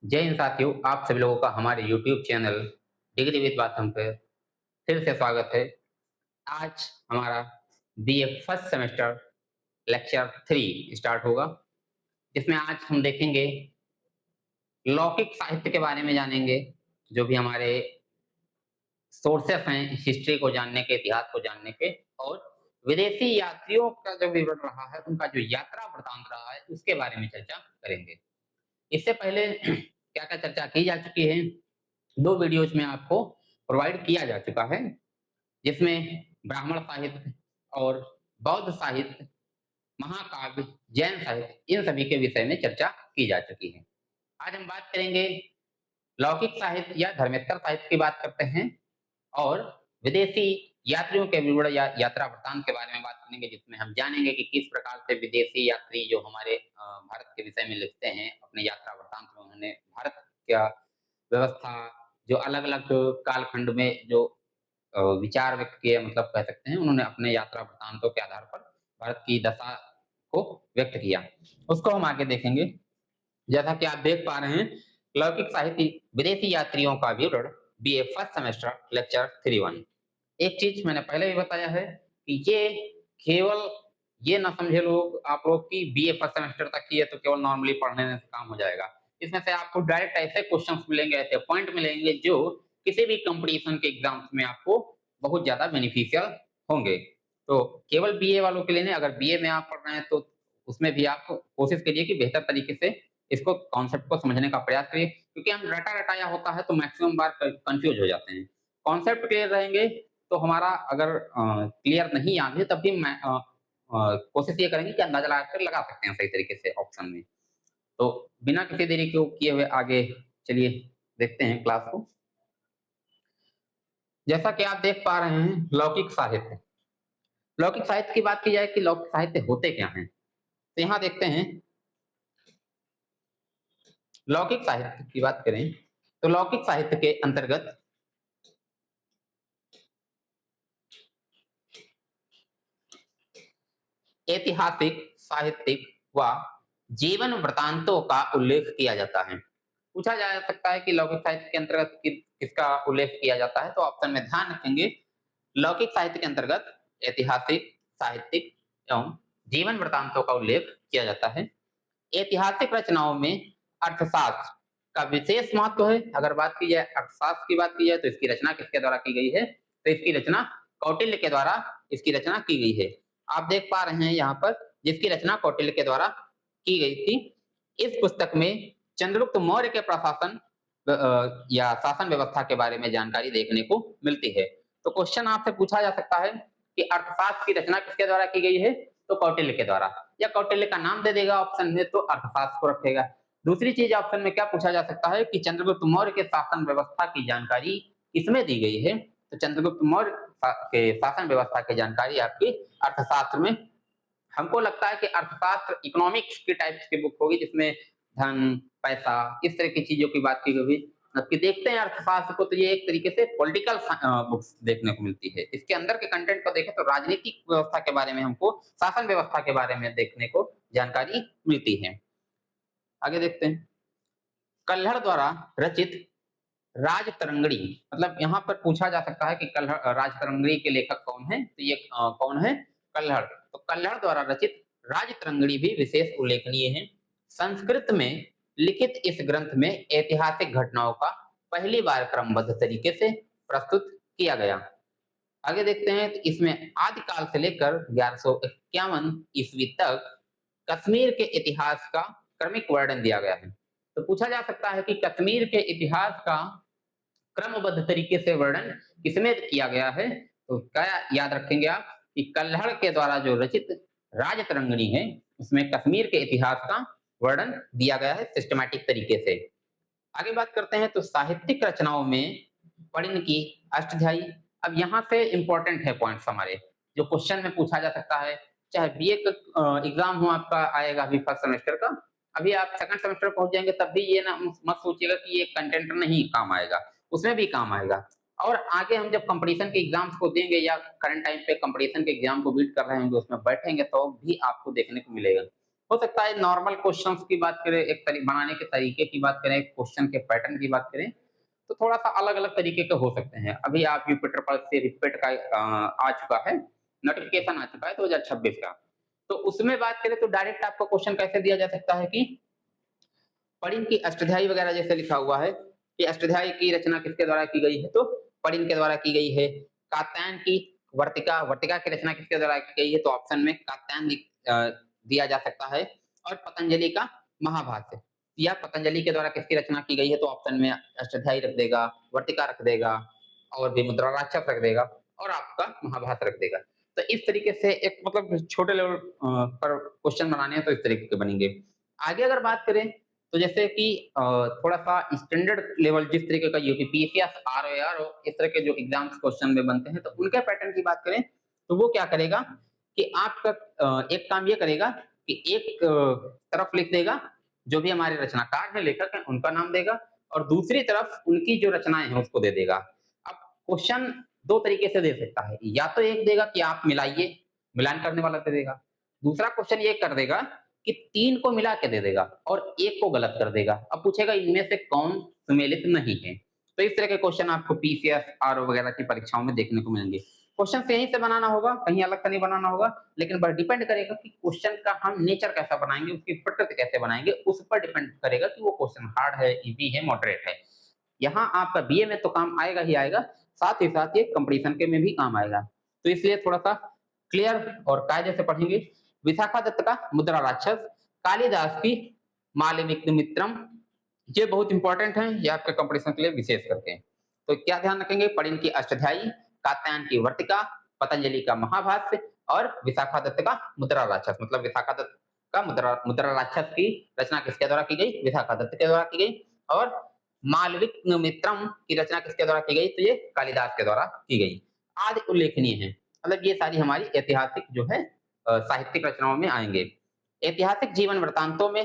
जय हिंद साथियों, आप सभी लोगों का हमारे YouTube channel degree with Batham पे फिर से स्वागत है। आज हमारा BA first semester lecture 3 start होगा, जिसमें आज हम देखेंगे लौकिक साहित्य के बारे में जानेंगे, जो भी हमारे सोर्सेस हैं हिस्ट्री को जानने के, इतिहास को जानने के, और विदेशी यात्रियों का जो विवरण रहा है, उनका जो यात्रा वृतांत रहा है, उसके बारे में चर्चा करेंगे। इससे पहले क्या-क्या चर्चा की जा चुकी है, 2 वीडियोज़ में आपको प्रोवाइड किया जा चुका है, जिसमें ब्राह्मण साहित्य और बौद्ध साहित्य, महाकाव्य, जैन साहित्य, इन सभी के विषय में चर्चा की जा चुकी है। आज हम बात करेंगे लौकिक साहित्य या धर्मेत्तर साहित्य की बात करते हैं और विदेशी यात्रियों के विवरण या यात्रा वृत्तांत के बारे में बात करेंगे, जिसमें हम जानेंगे कि किस प्रकार से विदेशी यात्री जो हमारे भारत के विषय में लिखते हैं, अपने यात्रा वृत्तांत में उन्होंने भारत का व्यवस्था, जो अलग-अलग कालखंड में जो विचार व्यक्त किए, मतलब कह सकते हैं, उन्होंने अपने यात्रा वृत्तांतों के आधार पर भारत की दशा को व्यक्त किया। उसको हम आगे देखेंगे। जैसा कि आप देख पा रहे हैं, लौकिक साहित्य विदेशी यात्रियों का विवरण बीए फर्स्ट सेमेस्टर लेक्चर 3-1। एक चीज मैंने पहले भी बताया है कि ये केवल ये ना समझे लोग आप लोग कि बीए फर्स्ट सेमेस्टर तक की है तो केवल नॉर्मली पढ़ने से काम हो जाएगा। इसमें से आपको डायरेक्ट ऐसे क्वेश्चंस मिलेंगे, ऐसे पॉइंट मिलेंगे जो किसी भी कंपटीशन के एग्जाम्स में आपको बहुत ज्यादा बेनिफिशियल होंगे। तो केवल बीए वालों के लिए नहीं, अगर बीए में आप पढ़ रहे हैं तो उसमें भी आप कोशिश करिए कि बेहतर तरीके से इसको कॉन्सेप्ट को समझने का प्रयास करिए, क्योंकि हम रटा-रटाया होता है तो मैक्सिमम बार कंफ्यूज हो जाते हैं। कॉन्सेप्ट क्लियर रहेंगे तो हमारा अगर क्लियर नहीं याद है तब भी मैं कोशिश ये करेंगे कि अंदाजा लगाकर लगा सकते हैं सही तरीके से ऑप्शन में। तो बिना किसी देरी को किए हुए आगे चलिए देखते हैं क्लास को। जैसा कि आप देख पा रहे हैं, लौकिक साहित्य। लौकिक साहित्य की बात की जाए कि लौकिक साहित्य होते क्या हैं? तो यहाँ देखते हैं, लौकिक साहित्य की बात करें तो लौकिक साहित्य के अंतर्गत ऐतिहासिक, साहित्यिक व जीवन वृत्तांतों का उल्लेख किया जाता है। पूछा जा सकता है कि लौकिक साहित्य के अंतर्गत किसका उल्लेख किया जाता है, तो ऑप्शन में ध्यान रखेंगे, लौकिक साहित्य के अंतर्गत ऐतिहासिक, साहित्यिक एवं जीवन वृत्तांतों का उल्लेख किया जाता है। ऐतिहासिक रचनाओं में अर्थशास्त्र का विशेष महत्व है। अगर बात की जाए अर्थशास्त्र की बात की जाए तो इसकी रचना किसके द्वारा की गई है, तो इसकी रचना कौटिल्य के द्वारा इसकी रचना की गई है। आप देख पा रहे हैं यहाँ पर, जिसकी रचना कौटिल्य के द्वारा की गई थी। इस पुस्तक में चंद्रगुप्त मौर्य के प्रशासन या शासन व्यवस्था के बारे में जानकारी देखने को मिलती है। तो क्वेश्चन आपसे पूछा जा सकता है कि अर्थशास्त्र की रचना किसके द्वारा की गई है, तो कौटिल्य के द्वारा, या कौटिल्य का नाम दे देगा ऑप्शन में तो अर्थशास्त्र को रखेगा। दूसरी चीज ऑप्शन में क्या पूछा जा सकता है कि चंद्रगुप्त मौर्य के शासन व्यवस्था की जानकारी किसमें दी गई है, तो चंद्रगुप्त मौर्य के शासन व्यवस्था की जानकारी आपकी अर्थशास्त्र में। हमको लगता है कि अर्थशास्त्र इकोनॉमिक्स की टाइप की बुक होगी, जिसमें धन, पैसा, इस तरह की चीजों की बात की गई होगी। जबकि देखते हैं अर्थशास्त्र को तो ये एक तरीके से पॉलिटिकल बुक्स देखने को मिलती है। इसके अंदर के कंटेंट को देखें तो राजनीतिक व्यवस्था के बारे में हमको, शासन व्यवस्था के बारे में देखने को जानकारी मिलती है। आगे देखते हैं, कल्हड़ द्वारा रचित राजतरंगिणी, मतलब यहाँ पर पूछा जा सकता है कि कल्हड़ राजतरंगिणी के लेखक कौन है, तो ये कौन है, कल्हड़। तो कल्हड़ द्वारा रचित राजतरंगिणी भी विशेष उल्लेखनीय है। संस्कृत में लिखित इस ग्रंथ में ऐतिहासिक घटनाओं का पहली बार क्रमबद्ध तरीके से प्रस्तुत किया गया। आगे देखते हैं, तो इसमें आदिकाल से लेकर 1151 ईस्वी तक कश्मीर के इतिहास का क्रमिक वर्णन दिया गया है। तो पूछा जा सकता है कि कश्मीर के इतिहास का क्रमबद्ध तरीके से वर्णन किसमें किया गया है, तो क्या याद रखेंगे आप कि कल्हड़ के द्वारा जो रचित राजतरंगिणी है, उसमें कश्मीर के इतिहास का वर्णन दिया गया है सिस्टमैटिक तरीके से। आगे बात करते हैं, तो साहित्यिक रचनाओं में पणिनि की अष्टध्यायी। अब यहाँ से इंपॉर्टेंट है पॉइंट्स हमारे, जो क्वेश्चन में पूछा जा सकता है, चाहे बीए का एग्जाम हो आपका आएगा अभी फर्स्ट सेमेस्टर का, अभी आप सेकंड सेमेस्टर पहुंच जाएंगे तब भी ये ना मत सोचिएगा कि ये कंटेंट नहीं काम आएगा, उसमें भी काम आएगा। और आगे हम जब कंपटीशन के एग्जाम्स को देंगे या करंट टाइम पे कंपटीशन के एग्जाम को बीट कर रहे होंगे, उसमें बैठेंगे तो भी आपको देखने को मिलेगा। हो सकता है नॉर्मल क्वेश्चंस की बात करें, बनाने के तरीके की बात करें, क्वेश्चन के पैटर्न की बात करें, तो थोड़ा-सा अलग-अलग तरीके के हो सकते हैं। अभी आप यूपिटर पर से रिपीट का आ चुका है, नोटिफ़िकेशन आ चुका है 2026 का। तो उसमें बात करें तो डायरेक्ट आपको क्वेश्चन कैसे दिया जा सकता है कि पढ़िन की अष्टध्यायी वगैरह जैसे लिखा हुआ है कि अष्टध्यायी की रचना किसके द्वारा की गई है, तो पढ़िन के द्वारा की गई है। कात्यायन की वर्तिका, वर्तिका की रचना किसके द्वारा की गई है, तो ऑप्शन में कात्यायन दिया जा सकता है। और पतंजलि का महाभाष्य, या पतंजलि के द्वारा किसकी रचना की गई है, तो ऑप्शन में अष्टध्यायी रख देगा, वर्तिका रख देगा, और भी मुद्रा राक्षस रख देगा, और आपका महाभारत रख देगा। तो इस तरीके से एक मतलब छोटे लेवल पर क्वेश्चन बनाने हैं तो इस तरीके के बनेंगे। आगे अगर बात करें तो जैसे कि थोड़ा-सा स्टैंडर्ड लेवल जिस तरीके का यूपीपीएससी या आरओएआर हो, इस तरह के जो एग्ज़ाम्स क्वेश्चन में बनते हैं, तो उनके पैटर्न की बात करें, तो वो क्या करेगा कि आपका एक काम ये करेगा कि एक तरफ लिख देगा, जो भी हमारे रचनाकार हैं, लेखक हैं, उनका नाम देगा, और दूसरी तरफ उनकी जो रचनाएँ हैं, उसको दे देगा। अब क्वेश्चन 2 तरीके से दे सकता है, या तो एक देगा कि आप मिलाइए, मिलान करने वाला दे देगा। दूसरा क्वेश्चन ये कर देगा कि 3 को मिला के दे देगा और 1 को गलत कर देगा। अब पूछेगा इनमें से कौन सुमेलित नहीं है। तो इस तरह के क्वेश्चन आपको पीसीएस, आरओ वगैरह की परीक्षाओं में देखने को मिलेंगे। क्वेश्चन यहीं से बनाना होगा, कहीं अलग से नहीं बनाना होगा, लेकिन बस डिपेंड करेगा कि क्वेश्चन का हम नेचर कैसा बनाएँगे, उसकी प्रकृति कैसे बनाएँगे, उस पर डिपेंड करेगा कि वो क्वेश्चन हार्ड है, ईज़ी है, मॉडरेट है। यहाँ आपका बीए में तो काम आएगा ही आएगा, साथ ही साथ ये कॉम्पिटिशन के में भी काम आएगा। तो इसलिए थोड़ा-सा क्लियर और कायदे से पढ़ेंगे। विशाखा दत्त का मुद्रा राक्षस, कालिदास की मालविकमित्रम, ये बहुत इंपॉर्टेंट है, ये आपके कॉम्पिटिशन के लिए विशेष करके। तो क्या ध्यान रखेंगे? पढ़िन की अष्टध्यायी, कात्यायन की वर्तिका, पतंजलि का महाभाष्य, और विशाखा दत्त का मुद्रा राक्षस। मतलब विशाखा दत्त का मुद्रा मुद्रा राक्षस की रचना किसके द्वारा की गई? विशाखा दत्त के द्वारा की गई। और मालविकमित्रम की रचना किसके द्वारा की गई? तो ये कालिदास के द्वारा की गई। आदि उल्लेखनीय है। मतलब ये सारी हमारी ऐतिहासिक जो है साहित्यिक रचनाओं में आएँगे। ऐतिहासिक जीवन वृत्तांतों में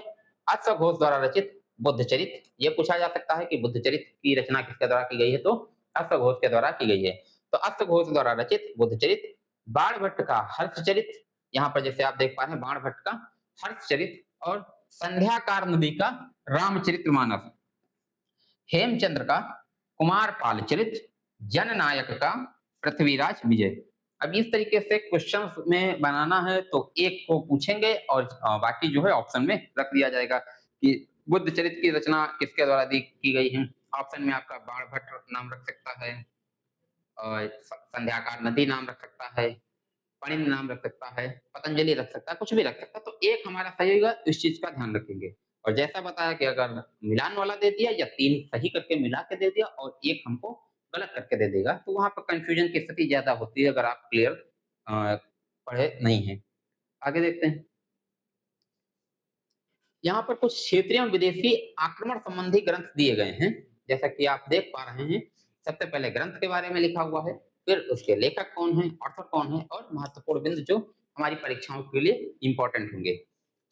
अश्वघोष द्वारा रचित बुद्धचरित, ये पूछा जा सकता है कि बुद्धचरित की रचना किसके द्वारा की गई है? तो अश्वघोष के द्वारा की गई है। तो अश्वघोष द्वारा रचित बुद्धचरित, बाणभट्ट का हर्षचरित, यहाँ पर जैसे आप देख पा रहे हैं बाणभट्ट का हर्षचरित, और संध्याकार नदी का रामचरितमानस, हेमचंद्र का कुमारपाल चरित, जननायक का पृथ्वीराज विजय। अब इस तरीके से क्वेश्चंस में बनाना है तो एक को पूछेंगे और बाकी जो है ऑप्शन में रख दिया जाएगा कि बुद्ध चरित्र की रचना किसके द्वारा की गई है। ऑप्शन में आपका बाणभट्ट नाम रख सकता है, और संध्याकार नदी नाम रख सकता है, पणिनि नाम रख सकता है, पतंजलि रख सकता है, कुछ भी रख सकता है। तो एक हमारा सही होगा, इस चीज का ध्यान रखेंगे। और जैसा बताया कि अगर मिलान वाला दे दिया या 3 सही करके मिला के दे दिया और एक हमको गलत करके दे देगा, तो वहाँ पर कन्फ्यूजन की स्थिति ज़्यादा होती है अगर आप क्लियर पढ़े नहीं हैं। आगे देखते हैं। यहाँ पर कुछ क्षेत्रीय और विदेशी आक्रमण संबंधी ग्रंथ दिए गए हैं। जैसा कि आप देख पा रहे हैं, सबसे पहले ग्रंथ के बारे में लिखा हुआ है, फिर उसके लेखक कौन हैं, ऑथर कौन है, और महत्वपूर्ण बिंदु जो हमारी परीक्षाओं के लिए इम्पोर्टेंट होंगे।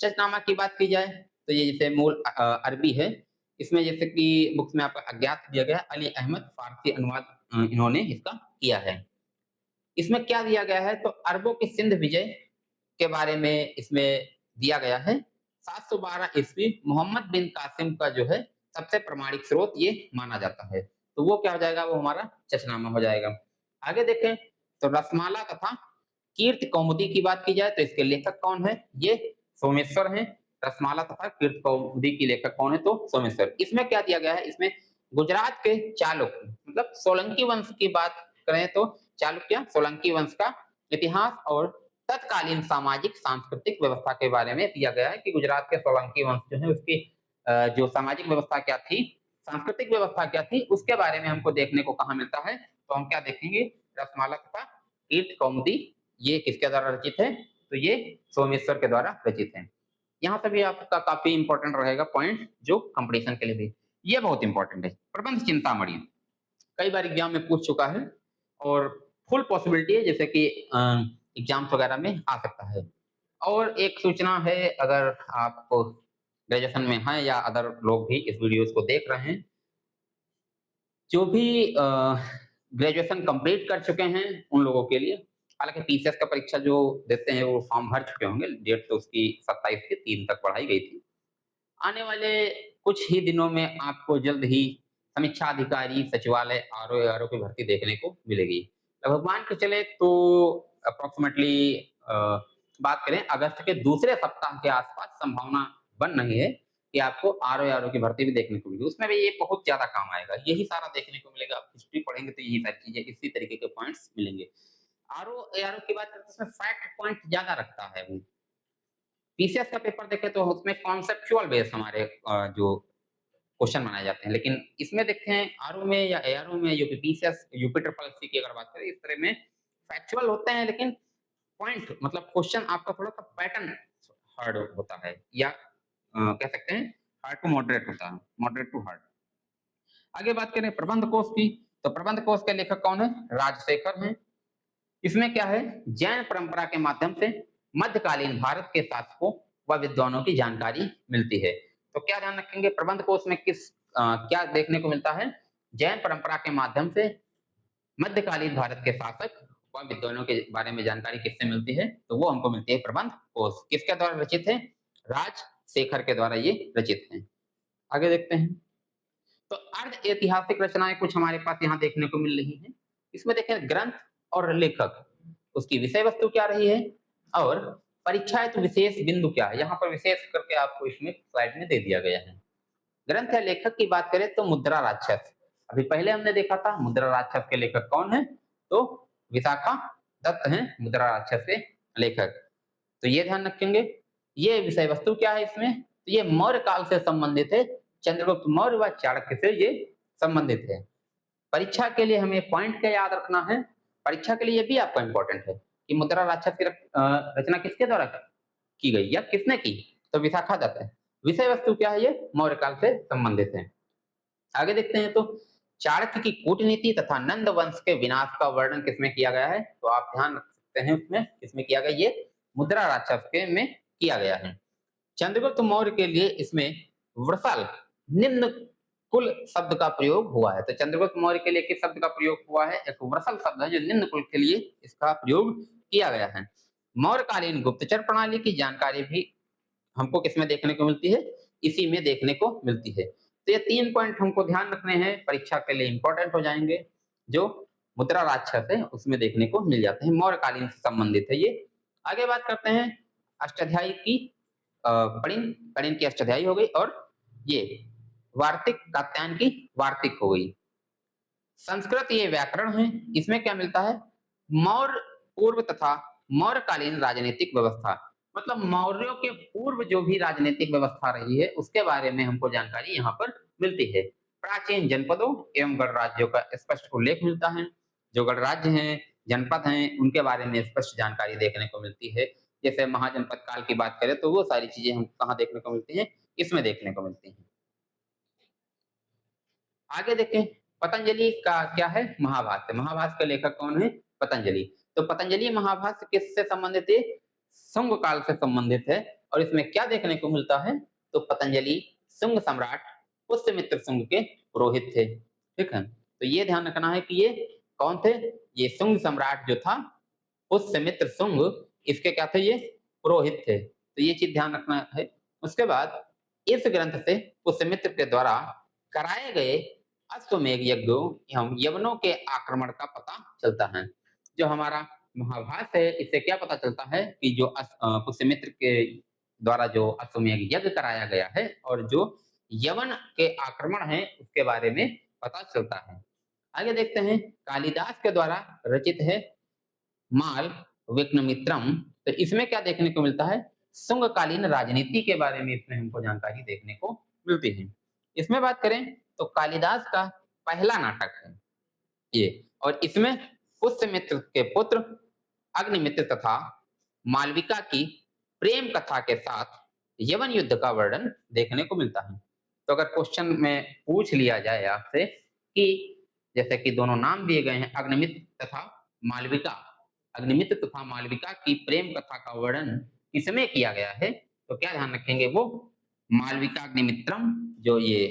चचनामा की बात की जाए तो ये जैसे मूल अरबी है। इसमें जैसे कि बुक्स में आपका अज्ञात दिया गया है, अली अहमद फारसी अनुवाद इन्होंने इसका किया है। इसमें क्या दिया गया है, तो अरबों की सिंध विजय के बारे में इसमें दिया गया है। 712 ईस्वी मोहम्मद बिन कासिम का जो है सबसे प्रामाणिक स्रोत ये माना जाता है। तो वो क्या हो जाएगा, वो हमारा चचनामा हो जाएगा। आगे देखें तो रसमाला तथा कीर्ति कौमुदी की बात की जाए तो इसके लेखक कौन है, ये सोमेश्वर हैं। रसमाला तथा कीर्ति कौमुदी की लेखक कौन है, तो सोमेश्वर। इसमें क्या दिया गया है, इसमें गुजरात के चालुक्य मतलब सोलंकी वंश की बात करें तो चालुक्य सोलंकी वंश का इतिहास और तत्कालीन सामाजिक सांस्कृतिक व्यवस्था के बारे में दिया गया है कि गुजरात के सोलंकी वंश जो है उसकी जो सामाजिक व्यवस्था क्या थी, सांस्कृतिक व्यवस्था क्या थी, उसके बारे में हमको देखने को कहाँ मिलता है। तो हम क्या देखेंगे, रसमाला तथा कीर्ति कौमुदी ये किसके द्वारा रचित है, तो ये सोमेश्वर के द्वारा रचित है। यहाँ से भी आपका काफी इंपॉर्टेंट रहेगा पॉइंट जो कंपटीशन के लिए भी ये बहुत इंपॉर्टेंट है। प्रबंध चिंतामणि कई बार एग्जाम में पूछ चुका है और फुल पॉसिबिलिटी है जैसे कि एग्जाम्स वगैरह में आ सकता है। और एक सूचना है, अगर आप ग्रेजुएशन में हैं या अदर लोग भी इस वीडियोस को देख रहे हैं, जो भी ग्रेजुएशन कंप्लीट कर चुके हैं उन लोगों के लिए हालाँकि पीसीएस का परीक्षा जो देते हैं वो फॉर्म भर चुके होंगे, डेट तो उसकी 27 से 3 तक बढ़ाई गई थी। आने वाले कुछ ही दिनों में आपको जल्द ही समीक्षा अधिकारी, सचिवालय, आरओ, एआरओ की भर्ती देखने को मिलेगी। लगभग मान के चले तो अप्रॉक्सिमेटली अ, बात करें अगस्त के दूसरे सप्ताह के आसपास संभावना बन रही है कि आपको आरओ, एआरओ की भर्ती भी देखने को मिलेगी। उसमें भी ये बहुत ज़्यादा काम आएगा। यही सारा देखने को मिलेगा। आप हिस्ट्री पढ़ेंगे तो यही सारी चीज़ें, इसी तरीके के पॉइंट्स मिलेंगे। आरओ, एआरओ की बात करें तो उसमें फैक्ट पॉइंट ज़्यादा रखता है वो। पीसीएस का पेपर देखें तो उसमें कॉन्सेप्चुअल बेस हमारे जो क्वेश्चन बनाए जाते हैं। लेकिन इसमें देखें आरओ में या एआरओ में UP PCS, UP triple SC की अगर बात करें, इस तरह में फैक्चुअल होते हैं लेकिन पॉइंट मतलब क्वेश्चन आपका थोड़ा-सा पैटर्न हार्ड होता है या कह सकते हैं हार्ड टू मॉडरेट होता है, मॉडरेट टू हार्ड। आगे बात करें प्रबंध कोश की, तो प्रबंध कोश के लेखक कौन है? राजशेखर हैं। इसमें क्या है? जैन परंपरा के माध्यम से मध्यकालीन भारत के शासकों व विद्वानों की जानकारी मिलती है। तो क्या ध्यान रखेंगे प्रबंध कोश में क्या देखने को मिलता है? जैन परंपरा के माध्यम से मध्यकालीन भारत के शासक व विद्वानों के बारे में जानकारी किससे मिलती है? तो वो हमको मिलती है प्रबंध कोश। किसके द्वारा रचित है? राजशेखर के द्वारा ये रचित है। आगे देखते हैं। तो अर्ध ऐतिहासिक रचनाएं कुछ हमारे पास यहाँ देखने को मिल रही हैं। इसमें देखें ग्रंथ और लेखक, उसकी विषय वस्तु क्या रही है और परीक्षा हेतु विशेष बिंदु क्या है। यहाँ पर विशेष करके आपको इसमें स्लाइड में दे दिया गया है। ग्रंथ या लेखक की बात करें तो मुद्रा राक्षस, अभी पहले हमने देखा था मुद्रा राक्षस के लेखक कौन है? तो विशाखा दत्त हैं मुद्रा राक्षस के लेखक। तो ये ध्यान रखेंगे। ये विषय वस्तु क्या है इसमें? तो ये मौर्य काल से संबंधित है। चंद्रगुप्त मौर्य व चाणक्य से ये संबंधित है। परीक्षा के लिए हमें पॉइंट क्या याद रखना है? परीक्षा के लिए ये भी आपका इंपॉर्टेंट है कि मुद्रा राक्षस की रचना किसके द्वारा की गई या किसने की? तो विशाखा दत्त है। विषय वस्तु क्या है? ये मौर्य काल से संबंधित है। आगे देखते हैं तो चाणक्य की कूटनीति तथा नंद वंश के विनाश का वर्णन किसमें किया गया है? तो आप ध्यान रख सकते हैं उसमें किसमें किया गया? ये मुद्रा राक्षस के में किया गया है। चंद्रगुप्त मौर्य के लिए इसमें वृषल निम्न कुल शब्द का प्रयोग हुआ है। तो चंद्रगुप्त मौर्य के लिए किस शब्द का प्रयोग हुआ है? एक वृषल शब्द है जो निम्न कुल के लिए इसका प्रयोग किया गया है। मौर्यकालीन गुप्तचर प्रणाली की जानकारी भी हमको किसमें देखने को मिलती है? इसी में देखने को मिलती है। तो ये 3 पॉइंट हमको ध्यान रखने हैं, परीक्षा के लिए इंपॉर्टेंट हो जाएँगे। जो मुद्रा राक्षस है उसमें देखने को मिल जाते हैं, मौर्यकालीन से संबंधित है ये। आगे बात करते हैं अष्टाध्यायी की। कणिन कणिन की अष्टाध्यायी हो गई और ये वार्तिक कात्यायन की वार्तिक हो गई। संस्कृत ये व्याकरण है। इसमें क्या मिलता है? मौर्य पूर्व तथा मौर्यकालीन राजनीतिक व्यवस्था, मतलब मौर्यों के पूर्व जो भी राजनीतिक व्यवस्था रही है उसके बारे में हमको जानकारी यहाँ पर मिलती है। प्राचीन जनपदों एवं गणराज्यों का स्पष्ट उल्लेख मिलता है। जो गणराज्य हैं, जनपद हैं, उनके बारे में स्पष्ट जानकारी देखने को मिलती है। जैसे महाजनपद काल की बात करें तो वो सारी चीजें हम कहाँ देखने को मिलती हैं? इसमें देखने को मिलती हैं। आगे देखें पतंजलि का क्या है? महाभाष्य। महाभाष्य के लेखक कौन है? पतंजलि। तो पतंजलि महाभाष्य किससे संबंधित है? शुंग काल से संबंधित है। और इसमें क्या देखने को मिलता है? तो पतंजलि शुंग सम्राट पुष्यमित्र शुंग के पुरोहित थे। ठीक है, तो ये ध्यान रखना है कि ये कौन थे? ये शुंग सम्राट जो था पुष्यमित्र शुंग, इसके क्या थे? ये पुरोहित थे। तो ये चीज ध्यान रखना है। उसके बाद इस ग्रंथ से पुष्यमित्र के द्वारा कराए गए अश्वमेध यज्ञों एवं यवनों के आक्रमण का पता चलता है। जो हमारा महाभारत है इससे क्या पता चलता है कि जो पुष्यमित्र के द्वारा जो अश्वमेध यज्ञ कराया गया है और जो यवन के आक्रमण है उसके बारे में पता चलता है। आगे देखते हैं कालिदास के द्वारा रचित है माल विक्रमित्रम। तो इसमें क्या देखने को मिलता है? शुंगकालीन राजनीति के बारे में इसमें हमको जानकारी देखने को मिलती है। इसमें बात करें तो कालिदास का पहला नाटक है ये, और इसमें पुष्यमित्र के पुत्र अग्निमित्र तथा मालविका की प्रेम कथा के साथ यवन युद्ध का वर्णन देखने को मिलता है। तो अगर क्वेश्चन में पूछ लिया जाए आपसे कि जैसे कि दोनों नाम दिए गए हैं अग्निमित्र तथा मालविका, अग्निमित्र तथा मालविका की प्रेम कथा का वर्णन किसमें किया गया है? तो क्या ध्यान रखेंगे? वो मालविका अग्निमित्रम जो ये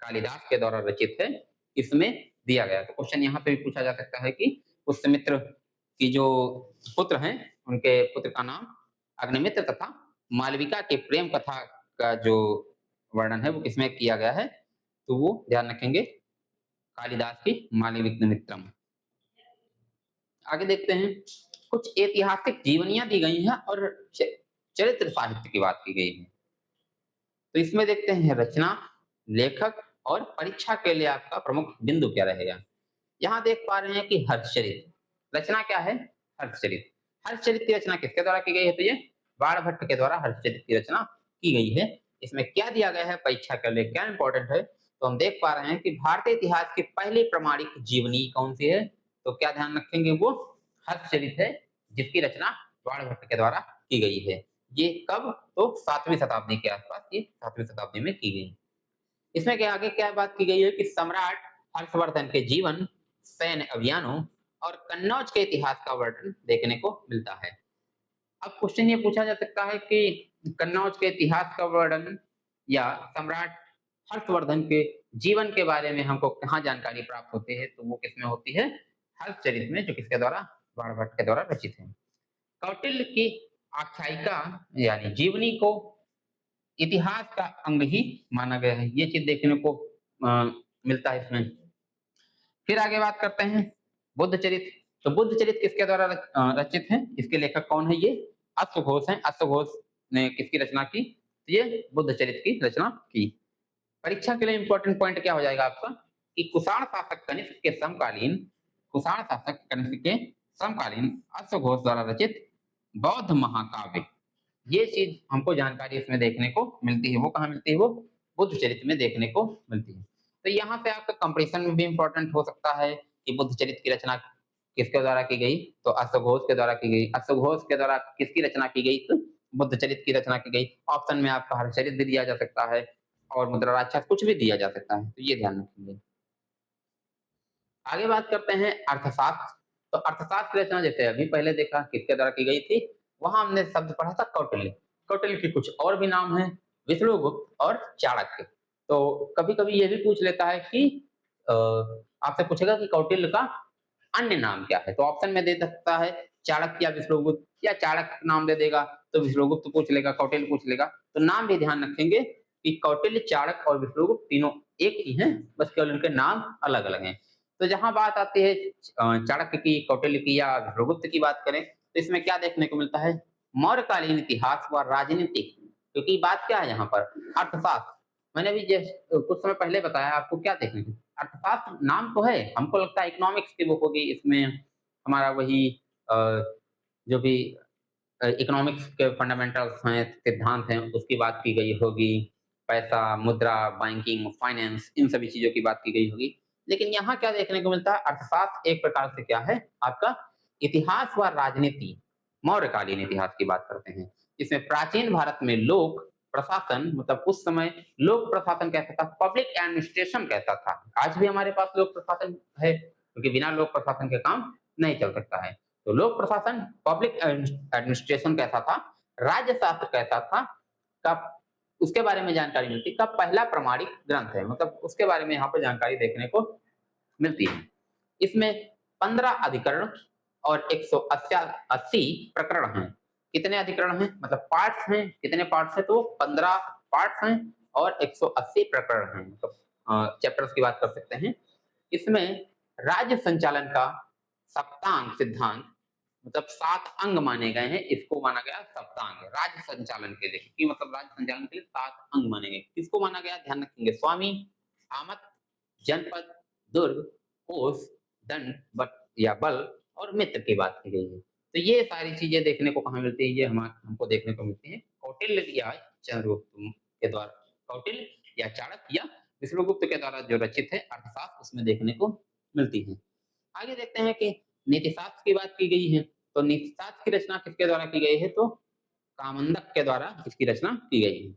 कालिदास के द्वारा रचित है इसमें दिया गया। तो क्वेश्चन यहाँ पे भी पूछा जा सकता है कि पुष्यमित्र की जो पुत्र हैं, उनके पुत्र का नाम अग्निमित्र तथा मालविका के प्रेम कथा का जो वर्णन है वो किसमें किया गया है, तो वो ध्यान रखेंगे कालिदास की मालविकमित्रम। आगे देखते हैं, कुछ ऐतिहासिक जीवनियां दी गई हैं और चरित्र साहित्य की बात की गई है। तो इसमें देखते हैं रचना, लेखक और परीक्षा के लिए आपका प्रमुख बिंदु क्या रहेगा। यहाँ देख पा रहे हैं कि हर्षचरित, रचना क्या है, हर्षचरित। हर्षचरित की रचना किसके द्वारा की गई है, तो ये बाणभट्ट के द्वारा हर्षचरित की रचना की गई है। इसमें क्या दिया गया है, परीक्षा के लिए क्या इंपॉर्टेंट है, तो हम देख पा रहे हैं कि भारतीय इतिहास की पहली प्रमाणिक जीवनी कौन सी है, तो क्या ध्यान रखेंगे, वो हर्षचरित है, जिसकी रचना बाणभट्ट के द्वारा की गई है। ये कब, तो 7वीं शताब्दी के आसपास, ये 7वीं शताब्दी में की गई। इसमें क्या आगे क्या बात की गई है कि सम्राट हर्षवर्धन के जीवन, सैन्य अभियानों और कन्नौज के इतिहास का वर्णन देखने को मिलता है। अब क्वेश्चन ये पूछा जा सकता है कि कन्नौज के इतिहास का वर्णन या सम्राट हर्षवर्धन के जीवन के बारे में हमको कहाँ जानकारी प्राप्त होती है, तो वो किसमें होती है, हर्षचरित में, जो किसके द्वारा, बाणभट्ट के द्वारा रचित है। कौटिल्य की आख्यायिका यानी जीवनी को इतिहास का अंग ही माना गया है, ये चीज देखने को मिलता है इसमें। फिर आगे बात करते हैं बुद्ध चरित। तो बुद्ध चरित किसके द्वारा रचित है, इसके लेखक कौन है, ये अश्वघोष हैं। अश्वघोष ने किसकी रचना की, तो ये बुद्ध चरित की रचना की। परीक्षा के लिए इंपॉर्टेंट पॉइंट क्या हो जाएगा आपका, कि कुषाण शासक कनिष्क के समकालीन, कुषाण शासक कनिष्क के समकालीन अश्वघोष द्वारा रचित बौद्ध महाकाव्य, ये चीज हमको जानकारी इसमें देखने को मिलती है। वो कहाँ मिलती है, वो बुद्ध चरित में देखने को मिलती है। तो यहाँ पे आपका कंपटीशन में भी इंपॉर्टेंट हो सकता है कि बुद्ध चरित की रचना किसके द्वारा की गई, तो अश्वघोष के द्वारा की गई। अश्वघोष के द्वारा किसकी रचना की गई, तो बुद्ध चरित की रचना की गई। ऑप्शन में आपका हर्षचरित भी दिया जा सकता है और मुद्रा राक्षस, कुछ भी दिया जा सकता है, तो ये ध्यान रखेंगे। आगे बात करते हैं अर्थशास्त्र। तो अर्थशास्त्र की रचना जैसे अभी पहले देखा किसके द्वारा की गई थी, वहां हमने शब्द पढ़ा था कौटिल्य। कौटिल्य के कुछ और भी नाम हैं, विष्णुगुप्त और चाणक्य। तो कभी कभी ये भी पूछ लेता है कि आपसे पूछेगा कि कौटिल्य का अन्य नाम क्या है, तो ऑप्शन में दे सकता है चाणक्य या विष्णुगुप्त, या चाणक्य नाम दे देगा तो विष्णुगुप्त पूछ लेगा, कौटिल्य पूछ लेगा। तो नाम भी ध्यान रखेंगे कि कौटिल्य, चाणक्य और विष्णुगुप्त तीनों एक ही हैं, बस केवल उनके नाम अलग अलग हैं। तो जहां बात आती है चाणक्य की, कौटिल्य की या विष्णुगुप्त की बात करें, तो इसमें क्या देखने को मिलता है, मौर्यकालीन इतिहास व राजनीतिक। क्योंकि बात क्या है यहाँ पर, अर्थशास्त्र। मैंने भी कुछ समय पहले बताया आपको, क्या देखने को, अर्थशास्त्र नाम तो है, हमको लगता है इकोनॉमिक्स की बुक होगी, इसमें हमारा वही अ, जो भी इकोनॉमिक्स के फंडामेंटल्स हैं, सिद्धांत हैं, उसकी बात की गई होगी। पैसा, मुद्रा, बैंकिंग, फाइनेंस, इन सभी चीजों की बात की गई होगी। लेकिन यहाँ क्या देखने को मिलता है, अर्थशास्त्र एक प्रकार से क्या है आपका, इतिहास व राजनीति, मौर्यकालीन इतिहास की बात करते हैं। इसमें प्राचीन भारत में लोक प्रशासन, मतलब उस समय लोक प्रशासन कैसा था, पब्लिक एडमिनिस्ट्रेशन कैसा था। आज भी हमारे पास लोक प्रशासन है, क्योंकि बिना लोक प्रशासन के काम नहीं चल सकता है। तो लोक प्रशासन, पब्लिक एडमिनिस्ट्रेशन कैसा था, राज्य शास्त्र कैसा था, कब उसके बारे में जानकारी मिलती, का पहला प्रमाणिक ग्रंथ है, मतलब उसके बारे में यहाँ पर जानकारी देखने को मिलती है। इसमें 15 अधिकरण और 180 प्रकरण हैं। कितने अधिकरण हैं, मतलब पार्ट्स हैं, कितने पार्ट्स हैं, तो 15 पार्ट्स हैं और 180 प्रकरण हैं, मतलब चैप्टर्स की बात कर सकते हैं। इसमें राज्य संचालन का सप्तांग सिद्धांत, मतलब 7 अंग माने गए हैं, इसको माना गया सप्तांग राज्य संचालन के लिए, क्योंकि मतलब राज्य संचालन के लिए 7 अंग माने गए। किसको माना गया, ध्यान रखेंगे, स्वामी, आमत, जनपद, दुर्ग, कोष, दंड, बट या बल और मित्र की बात की गई है। तो ये सारी चीजें देखने को कहाँ मिलती है, ये हमको देखने को मिलती है कौटिल्य या चंद्रगुप्त के द्वारा, कौटिल्य या चाणक्य या विष्णुगुप्त के द्वारा जो रचित है अर्थशास्त्र, उसमें देखने को मिलती है। आगे देखते हैं कि नीतिशास्त्र की बात की गई है। तो नीतिशास्त्र की रचना किसके द्वारा की गई है, तो कामंडक के द्वारा इसकी रचना की गई है।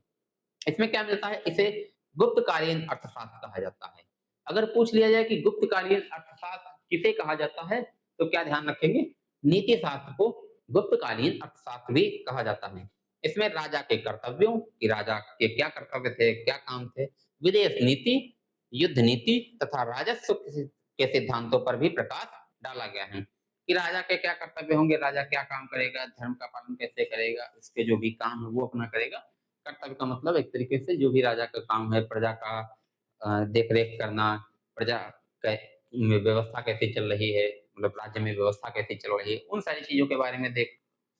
इसमें क्या मिलता है, इसे गुप्तकालीन अर्थशास्त्र कहा जाता है। अगर पूछ लिया जाए कि गुप्तकालीन अर्थशास्त्र किसे कहा जाता है, तो क्या ध्यान रखेंगे, नीति शास्त्र को गुप्तकालीन अर्थशास्त्र भी कहा जाता है। इसमें राजा के कर्तव्यों, कि राजा के क्या कर्तव्य थे, क्या काम थे, विदेश नीति, युद्ध नीति तथा राजस्व के सिद्धांतों पर भी प्रकाश डाला गया है। कि राजा के क्या कर्तव्य होंगे, राजा क्या काम करेगा, धर्म का पालन कैसे करेगा, उसके जो भी काम है वो अपना करेगा। कर्तव्य का मतलब एक तरीके से जो भी राजा का काम है, प्रजा का देख-रेख करना, प्रजा कै में व्यवस्था कैसे चल रही है, मतलब राज्य में व्यवस्था कैसे चल रही है, उन सारी चीज़ों के बारे में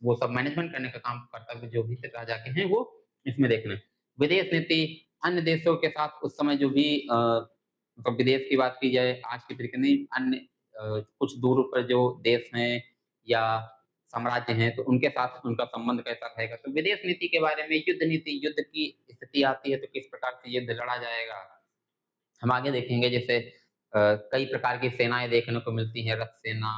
वो सब मैनेजमेंट करने का काम कर्तव्य जो भी राजा के हैं, वो इसमें देखना है। विदेश नीति, अन्य देशों के साथ उस समय जो भी मतलब विदेश की बात की जाए, आज के तरीके नहीं, अन्य कुछ दूर पर जो देश हैं या साम्राज्य हैं, तो उनके साथ उनका संबंध कैसा रहेगा। तो विदेश नीति के बारे में, युद्ध नीति, युद्ध की स्थिति आती है तो किस प्रकार से युद्ध लड़ा जाएगा। हम आगे देखेंगे जैसे कई प्रकार की सेनाएँ देखने को मिलती हैं, रथ सेना,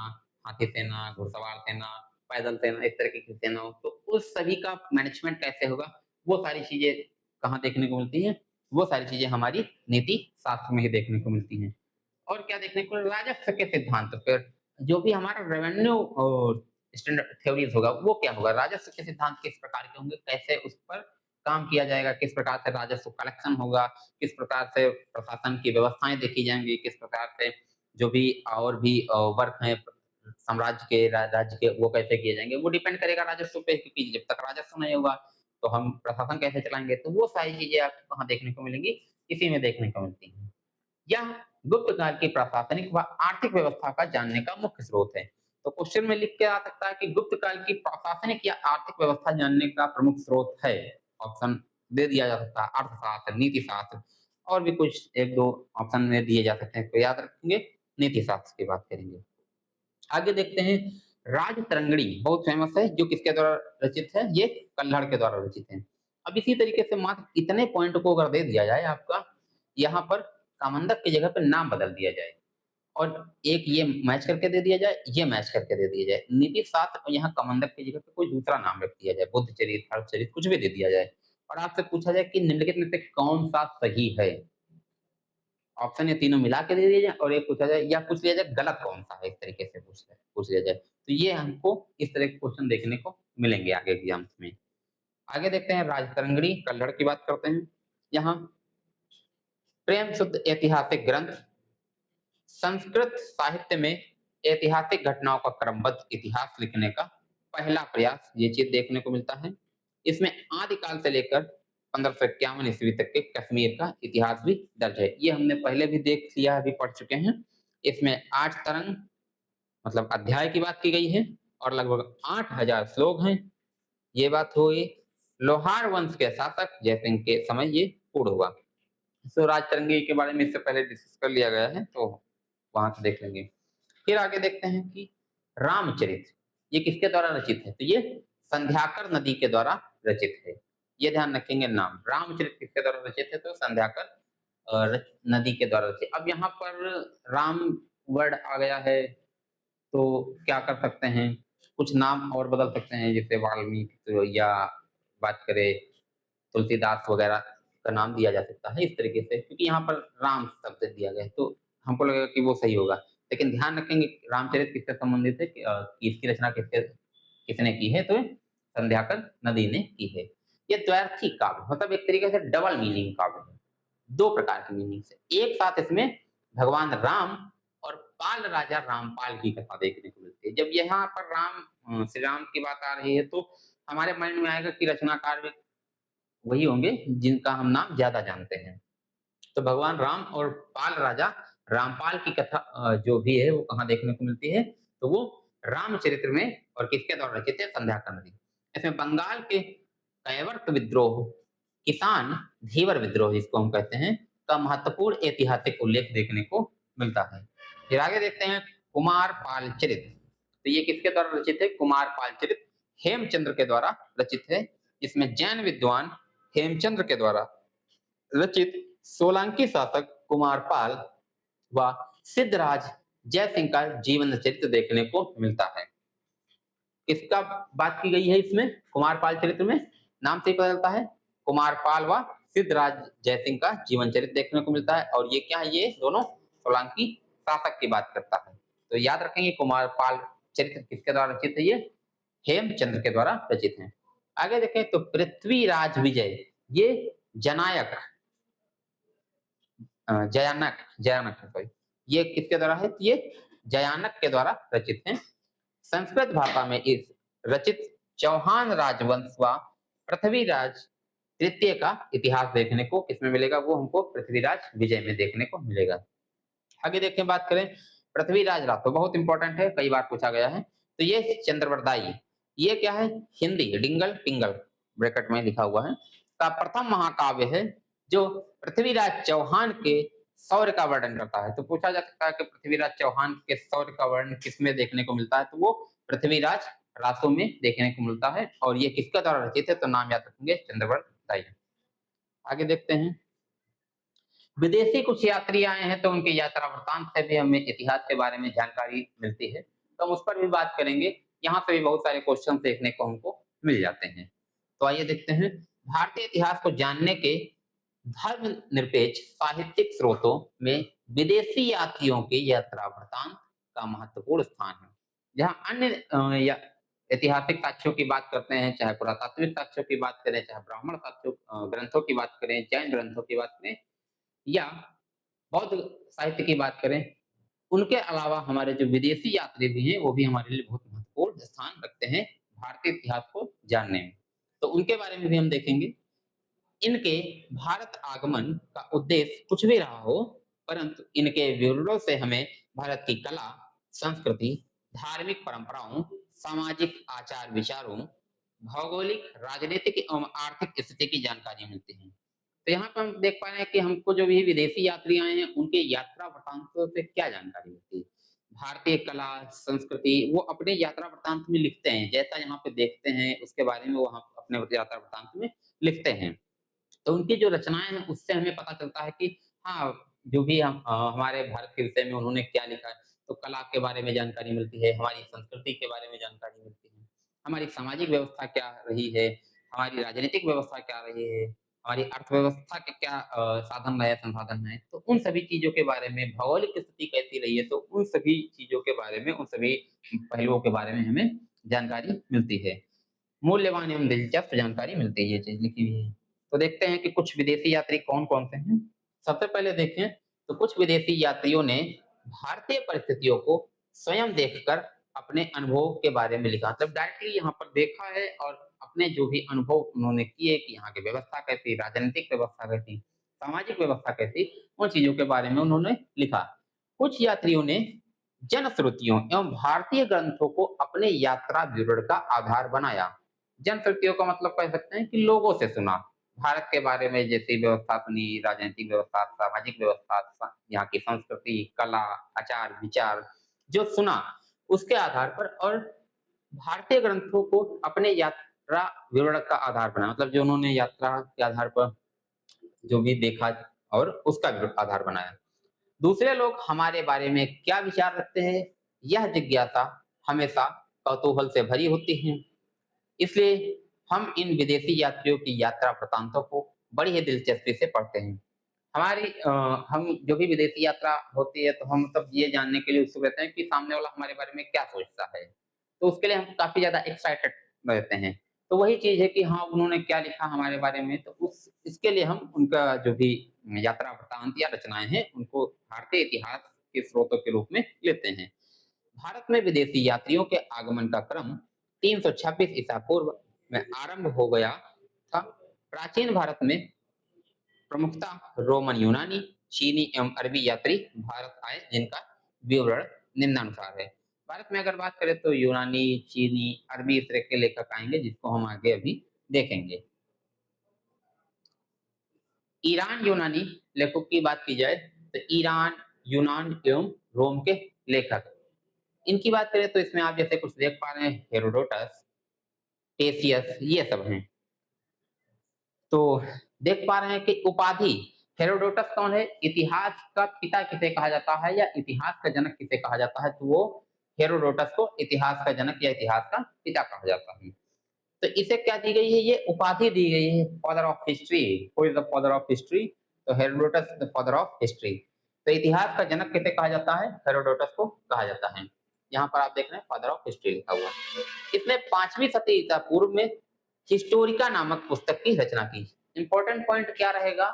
हाथी सेना, घुड़सवार सेना, पैदल सेना, इस तरीके की सेना हो, तो उस सभी का मैनेजमेंट कैसे होगा, वो सारी चीज़ें कहाँ देखने को मिलती हैं, वो सारी चीज़ें हमारी नीति शास्त्र में ही देखने को मिलती हैं। और क्या देखने को, राजस्व के सिद्धांत, फिर जो भी हमारा रेवेन्यू स्टैंडर्ड थ्योरीज होगा, वो क्या होगा, राजस्व के सिद्धांत किस प्रकार के होंगे, कैसे उस पर काम किया जाएगा, किस प्रकार से राजस्व कलेक्शन होगा, किस प्रकार से प्रशासन की व्यवस्थाएं देखी जाएंगी, किस प्रकार से जो भी और भी वर्क हैं साम्राज्य के, राज्य के, वो कैसे किए जाएंगे, वो डिपेंड करेगा राजस्व पे, क्योंकि जब तक राजस्व नहीं होगा तो हम प्रशासन कैसे चलाएंगे। तो वो सारी चीजें आपको कहाँ देखने को मिलेंगी, इसी में देखने को मिलती हैं। यह गुप्त काल की प्रशासनिक व आर्थिक व्यवस्था का जानने का मुख्य स्रोत है। तो क्वेश्चन में लिख के आ सकता है कि गुप्त काल की प्रशासनिक या आर्थिक व्यवस्था जानने का प्रमुख स्रोत है। ऑप्शन दे दिया जा सकता है, अर्थशास्त्र, नीति शास्त्र, और भी कुछ एक दो ऑप्शन में दिए जा सकते हैं, तो याद रखेंगे नीति शास्त्र की बात करेंगे। आगे देखते हैं, राजतरंगिणी बहुत फेमस है, जो किसके द्वारा रचित है, ये कल्हड़ के द्वारा रचित है। अब इसी तरीके से मात्र इतने पॉइंट को अगर दे दिया जाए आपका, यहाँ पर कामंडक की जगह पे नाम बदल दिया जाए और एक ये मैच करके दे दिया जाए, ये मैच करके दे दिया जाए, नीति शास्त्र और यहाँ कामंडक की जगह पे कोई दूसरा नाम रख दिया जाए, बुद्ध चरित, हर्षचरित, कुछ भी दे दिया जाए और आपसे पूछा जाए कि निम्नलिखित में से कौन सा सही है। ऑप्शन ये तीनों मिला के दे दिए जाए और एक पूछा जाए या पूछ लिया जाए गलत कौन सा है, इस तरीके से पूछ लिया जाए, तो ये हमको इस तरह के क्वेश्चन देखने को मिलेंगे आगे एग्जाम्स में। आगे देखते हैं, राजतरंगिणी कल्हड़ की बात करते हैं। यहाँ प्रेम शुद्ध ऐतिहासिक ग्रंथ, संस्कृत साहित्य में ऐतिहासिक घटनाओं का क्रमबद्ध इतिहास लिखने का पहला प्रयास, ये चीज देखने को मिलता है। इसमें आदिकाल से लेकर 1551 ईस्वी तक के कश्मीर का इतिहास भी दर्ज है। ये हमने पहले भी देख लिया है, अभी पढ़ चुके हैं। इसमें 8 तरंग मतलब अध्याय की बात की गई है और लगभग 8000 श्लोक हैं। ये बात हुई लोहार वंश के शासक जयसिंह के समय ये पूर्ण हुआ। सो राजतरंगी के बारे में इससे पहले डिस्कस कर लिया गया है, तो वहां से देख लेंगे। फिर आगे देखते हैं कि रामचरित ये किसके द्वारा रचित है, तो ये संध्याकर नदी के द्वारा रचित है। ये ध्यान रखेंगे, नाम रामचरित किसके द्वारा रचित है, तो संध्याकर नदी के द्वारा रचित। अब यहाँ पर राम वर्ड आ गया है, तो क्या कर सकते हैं, कुछ नाम और बदल सकते हैं, जैसे वाल्मीकि या बात करें तुलसीदास वगैरह का नाम दिया जा सकता है इस तरीके से, क्योंकि यहाँ पर राम शब्द दिया गया है तो हमको लगेगा कि वो सही होगा। लेकिन ध्यान रखेंगे रामचरित किससे संबंधित है, कि इसकी रचना किसने की है, तो संध्याकर नदी ने की है। ये द्व्यर्थी काव्य मतलब एक तरीके से डबल मीनिंग काव्य है, दो प्रकार की मीनिंग से एक साथ इसमें भगवान राम और पाल राजा रामपाल की कथा देखने को मिलती है। जब यहाँ पर श्री राम की बात आ रही है तो हमारे माइंड में आएगा कि रचनाकार भी वही होंगे जिनका हम नाम ज्यादा जानते हैं। तो भगवान राम और पाल राजा रामपाल की कथा जो भी है वो कहाँ देखने को मिलती है, तो वो रामचरित्र में, और किसके द्वारा रचित है, संध्याकर नदी। इसमें बंगाल के कैवर्त विद्रोह, किसान धीवर विद्रोह जिसको हम कहते हैं, का महत्वपूर्ण ऐतिहासिक उल्लेख देखने को मिलता है। फिर आगे देखते हैं कुमार पाल चरित, तो ये किसके द्वारा रचित है, कुमार पाल चरित हेमचंद्र के द्वारा रचित है। इसमें जैन विद्वान हेमचंद्र के द्वारा रचित सोलंकी शासक कुमारपाल व सिद्धराज जयसिंह का जीवन चरित्र देखने को मिलता है। किसका बात की गई है इसमें, कुमारपाल चरित्र में नाम से ही पता चलता है, कुमारपाल व सिद्धराज जयसिंह का जीवन चरित्र देखने को मिलता है। और ये क्या है, ये दोनों सोलंकी शासक की बात करता है। तो याद रखेंगे कुमारपाल चरित्र किसके द्वारा रचित है, ये हेमचंद्र के द्वारा रचित है। आगे देखें तो पृथ्वीराज विजय, ये जनायक जयानक जयानक सॉरी, ये किसके द्वारा है, ये जयानक के द्वारा रचित है। संस्कृत भाषा में इस रचित चौहान राजवंश व पृथ्वीराज तृतीय का इतिहास देखने को किसमें मिलेगा, वो हमको पृथ्वीराज विजय में देखने को मिलेगा। आगे देखें, बात करें पृथ्वीराज राठौर, बहुत इंपॉर्टेंट है, कई बार पूछा गया है। तो ये चंद्रवरदाई, ये क्या है, हिंदी डिंगल पिंगल ब्रैकेट में लिखा हुआ है, का प्रथम महाकाव्य है जो पृथ्वीराज चौहान के शौर्य का वर्णन करता है। तो पूछा जा सकता है कि पृथ्वीराज चौहान के शौर्य का वर्णन किसमें देखने को मिलता है, तो वो पृथ्वीराज रासो में देखने को मिलता है। और ये किसके द्वारा रचित है, तो नाम याद रखेंगे, चंद्रवरदाई। आगे देखते हैं, विदेशी कुछ यात्री आए हैं तो उनके यात्रा वृत्तांत से भी हमें इतिहास के बारे में जानकारी मिलती है, तो हम उस पर भी बात करेंगे। यहाँ से भी बहुत सारे क्वेश्चन देखने को हमको मिल जाते हैं। तो आइए देखते हैं, भारतीय इतिहास को जानने के धर्मनिरपेक्ष साहित्यिक स्रोतों में विदेशी यात्रियों के यात्रा वृत्तांत का महत्वपूर्ण स्थान है। जहाँ अन्य ऐतिहासिक साक्ष्यों की बात करते हैं, चाहे पुरातात्विक साक्ष्यों की बात करें, चाहे ब्राह्मण साक्ष्यों ग्रंथों की बात करें, जैन ग्रंथों की बात करें, या बौद्ध साहित्य की बात करें, उनके अलावा हमारे जो विदेशी यात्री भी हैं, वो भी हमारे लिए बहुत महत्वपूर्ण स्थान रखते हैं भारतीय इतिहास को जानने में। तो उनके बारे में भी हम देखेंगे। इनके भारत आगमन का उद्देश्य कुछ भी रहा हो, परंतु इनके विवरणों से हमें भारत की कला, संस्कृति, धार्मिक परंपराओं, सामाजिक आचार विचारों, भौगोलिक, राजनीतिक एवं आर्थिक स्थिति की जानकारी मिलती है। तो यहाँ पर हम देख पा रहे हैं कि हमको जो भी विदेशी यात्री आए हैं, उनके यात्रा वृत्तांतों से क्या जानकारी मिलती है। भारतीय कला, संस्कृति वो अपने यात्रा वृत्तांत में लिखते हैं, जैसा यहाँ पे देखते हैं उसके बारे में वो वहाँ अपने यात्रा वृत्तांत में लिखते हैं। तो उनकी जो रचनाएँ हैं, उससे हमें पता चलता है कि हाँ, जो भी हमारे भारत के विषय में उन्होंने क्या लिखा है। तो कला के बारे में जानकारी मिलती है, हमारी संस्कृति के बारे में जानकारी मिलती है, हमारी सामाजिक व्यवस्था क्या रही है, हमारी राजनीतिक व्यवस्था क्या रही है, हमारी अर्थव्यवस्था के क्या साधन रहे, संसाधन हैं। तो उन सभी चीज़ों के बारे में, भौगोलिक स्थिति कैसी रही है, तो उन सभी चीज़ों के बारे में, उन सभी पहलुओं के बारे में हमें जानकारी मिलती है। मूल्यवान एवं दिलचस्प जानकारी मिलती है, ये चीज़ लिखी हुई है। तो देखते हैं कि कुछ विदेशी यात्री कौन-कौन से हैं। सबसे पहले देखें, तो कुछ विदेशी यात्रियों ने भारतीय परिस्थितियों को स्वयं देखकर अपने अनुभव के बारे में लिखा। मतलब डायरेक्टली यहाँ पर देखा है और अपने जो भी अनुभव उन्होंने किए कि यहाँ की व्यवस्था कैसी, राजनीतिक व्यवस्था कैसी, सामाजिक व्यवस्था कैसी, उन चीज़ों के बारे में उन्होंने लिखा। कुछ यात्रियों ने जनश्रुतियों एवं भारतीय ग्रंथों को अपने यात्रा विवरण का आधार बनाया। जनश्रुतियों का मतलब कह सकते हैं कि लोगों से सुना, भारत के बारे में जैसी व्यवस्था सुनी, राजनीतिक व्यवस्था, सामाजिक व्यवस्था, यहाँ की संस्कृति, कला, आचार, विचार जो सुना, उसके आधार पर, और भारतीय ग्रंथों को अपने यात्रा विवरण का आधार बनाया। मतलब जो उन्होंने यात्रा के आधार पर जो भी देखा और उसका आधार बनाया। दूसरे लोग हमारे बारे में क्या विचार रखते हैं, यह जिज्ञासा हमेशा कौतूहल से भरी होती है। इसलिए हम इन विदेशी यात्रियों की यात्रा वृत्तांतों को बड़ी ही दिलचस्पी से पढ़ते हैं। हम जो भी विदेशी यात्रा होती है, तो हम मतलब ये जानने के लिए उत्सुक रहते हैं कि सामने वाला हमारे बारे में क्या सोचता है। तो उसके लिए हम काफ़ी ज़्यादा एक्साइटेड रहते हैं। तो वही चीज़ है कि हाँ, उन्होंने क्या लिखा हमारे बारे में, तो उस इसके लिए हम उनका जो भी यात्रा वृत्तांत या रचनाएँ हैं, उनको भारतीय इतिहास के स्रोतों के रूप में लेते हैं। भारत में विदेशी यात्रियों के आगमन का क्रम 326 ईसा पूर्व में आरंभ हो गया था। प्राचीन भारत में प्रमुखतः रोमन, यूनानी, चीनी एवं अरबी यात्री भारत आए, जिनका विवरण निम्नानुसार है। भारत में अगर बात करें तो यूनानी, चीनी, अरबी इस तरह के लेखक आएंगे, जिसको हम आगे अभी देखेंगे। ईरान यूनानी लेखकों की बात की जाए तो ईरान, यूनान एवं रोम के लेखक, इनकी बात करें तो इसमें आप जैसे कुछ देख पा रहे हैं, हेरोडोटस, टेसियस, ये सब हैं। तो देख पा रहे हैं कि उपाधि हेरोडोटस कौन है, इतिहास का पिता किसे कहा जाता है या इतिहास का जनक किसे कहा जाता है, तो वो हेरोडोटस को इतिहास का जनक या इतिहास का पिता कहा जाता है। तो इसे क्या दी गई है, ये उपाधि दी गई है, father of history. Who is the father of history, तो Herodotus the father of history. तो इतिहास का जनक किसे कहा जाता है, हेरोडोटस को कहा जाता है। यहाँ पर आप देख रहे हैं फादर ऑफ हिस्ट्री लिखा हुआ। इसने 5वीं सदी ईसा पूर्व में हिस्टोरिका नामक पुस्तक की रचना की। इंपॉर्टेंट पॉइंट क्या रहेगा,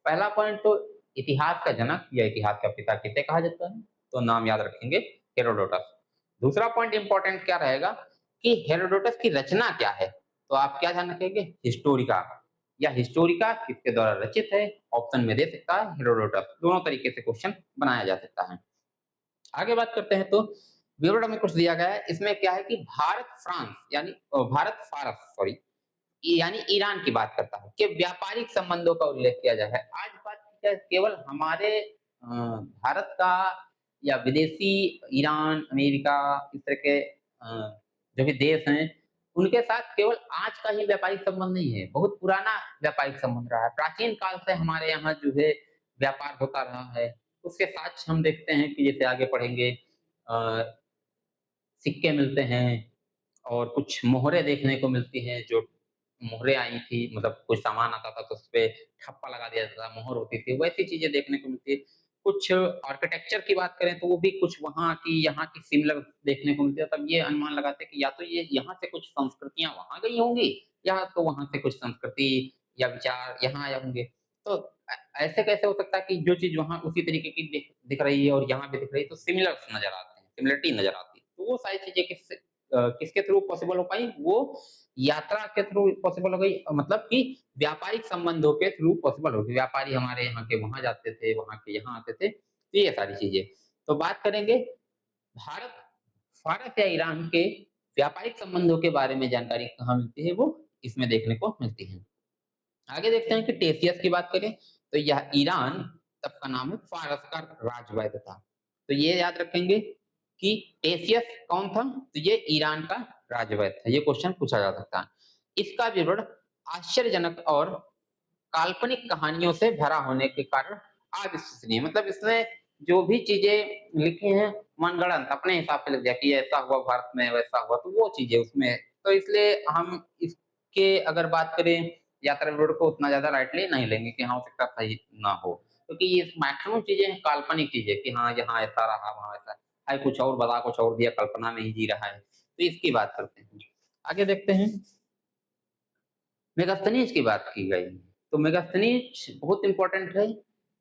पहला पॉइंट तो इतिहास का जनक या इतिहास का पिता किसे कहा जाता है, तो नाम याद रखेंगे, हेरोडोटस। दूसरा पॉइंट इंपॉर्टेंट क्या रहेगा कि हेरोडोटस की रचना क्या है, तो आप क्या ध्यान रखेंगे, हिस्टोरिका या हिस्टोरिका किसके द्वारा रचित है, ऑप्शन में दे सकता है हेरोडोटस, दोनों तरीके से क्वेश्चन बनाया जा सकता है। आगे बात करते हैं तो विवरण में कुछ दिया गया है, इसमें क्या है कि भारत फ्रांस यानी भारत फारस सॉरी यानी ईरान की बात करता है कि व्यापारिक संबंधों का उल्लेख किया जाए है। आज बात क्या केवल हमारे भारत का या विदेशी ईरान, अमेरिका इस तरह के जो भी देश हैं, उनके साथ केवल आज का ही व्यापारिक संबंध नहीं है, बहुत पुराना व्यापारिक संबंध रहा है। प्राचीन काल से हमारे यहाँ जो है व्यापार होता रहा है। उसके साथ हम देखते हैं कि जैसे आगे पढ़ेंगे अ, सिक्के मिलते हैं और कुछ मोहरें देखने को मिलती हैं, जो मोहरें आई थी मतलब कोई सामान आता था तो उसपे ठप्पा लगा दिया जाता था, मोहर होती थी, वैसी चीज़ें देखने को मिलती है। कुछ आर्किटेक्चर की बात करें तो वो भी कुछ वहाँ की, यहाँ की सिमिलर देखने को मिलती है, तब ये अनुमान लगाते हैं कि या तो ये यहाँ से कुछ संस्कृतियाँ वहाँ गई होंगी या तो वहाँ से कुछ संस्कृति या विचार यहाँ आए होंगे। तो ऐसे कैसे हो सकता है कि जो चीज़ वहाँ उसी तरीके की दिख दिख रही है और यहाँ भी दिख रही है, तो सिमिलर्स नज़र आते हैं, सिमिलरिटी नज़र आती है। तो वो सारी चीज़ें किसके थ्रू पॉसिबल हो पाई? वो यात्रा के थ्रू पॉसिबल हो गई, मतलब कि व्यापारिक संबंधों के थ्रू पॉसिबल हो गई। व्यापारी हमारे यहाँ के वहाँ जाते थे, वहाँ के यहाँ आते थे, तो ये सारी चीज़ें। तो बात करेंगे भारत, फारस या ईरान के व्यापारिक संबंधों के बारे में जानकारी कहाँ मिलती है, वो इसमें देखने को मिलती है। आगे देखते हैं कि टेसियस की बात करें, तो यह ईरान तब का नाम है, फारस का राजवैद्य था। तो ये याद रखेंगे कि टेसियस कौन था? तो ये ईरान का राजवैद्य था। ये क्वेश्चन पूछा जा सकता है। इसका विवरण आश्चर्यजनक और काल्पनिक कहानियों से भरा होने के कारण अविश्वसनीय, मतलब इसमें जो भी चीजें लिखी हैं मनगढ़ंत अपने हिसाब से लिख दिया कि ऐसा हुआ भारत में, वैसा हुआ, तो वो चीजें उसमें, तो इसलिए हम इसके अगर बात करें यात्रा विवरण को उतना ज्यादा राइटली नहीं लेंगे कि हाँ हो सकता सही ना हो, क्योंकि ये मैक्सिमम चीजें हैं काल्पनिक चीजें कि हाँ यहाँ ऐसा रहा, वहाँ ऐसा है, कुछ और बता, कुछ और दिया, कल्पना में ही जी रहा है, तो इसकी बात करते हैं। आगे देखते हैं, मेगास्थनीज की बात की गई, तो मेगास्थनीज बहुत इंपॉर्टेंट है।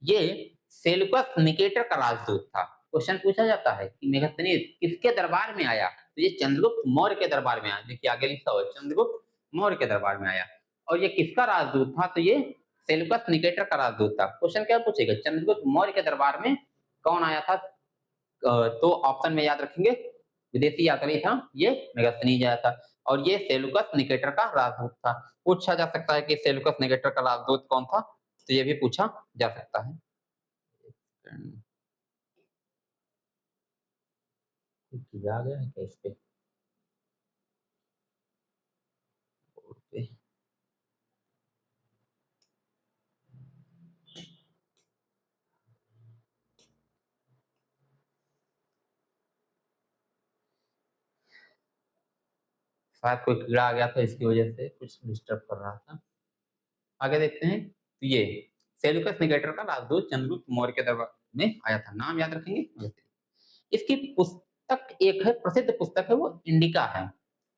ये सेल्यूकस निकेटर का राजदूत था। क्वेश्चन पूछा जाता है कि मेगास्थनीज किसके दरबार में आया, तो ये चंद्रगुप्त मौर्य के दरबार में आया। देखिए आगे लिखा हुआ है चंद्रगुप्त मौर्य के दरबार में आया। और ये किसका राजदूत था, तो ये सेल्यूकस निकेटर का राजदूत था। क्वेश्चन क्या पूछेगा, चंद्रगुप्त मौर्य के दरबार में कौन आया था? तो ऑप्शन में याद रखेंगे विदेशी यात्री था, ये मेगास्थनीज आया था। और ये सेल्यूकस निकेटर का राजदूत था। पूछा जा सकता है कि सेल्यूकस निकेटर का राजदूत कौन था, तो ये भी पूछा जा सकता है। आ गया है क्या इस पे? शायद कोई कीड़ा आ गया था, इसकी वजह से कुछ डिस्टर्ब कर रहा था। आगे देखते हैं, तो ये सेल्यूकस निकेटर का राजदूत चंद्रगुप्त मौर्य के दरबार में आया था। नाम याद रखेंगे। इसकी पुस्तक एक है, प्रसिद्ध पुस्तक है, वो इंडिका है।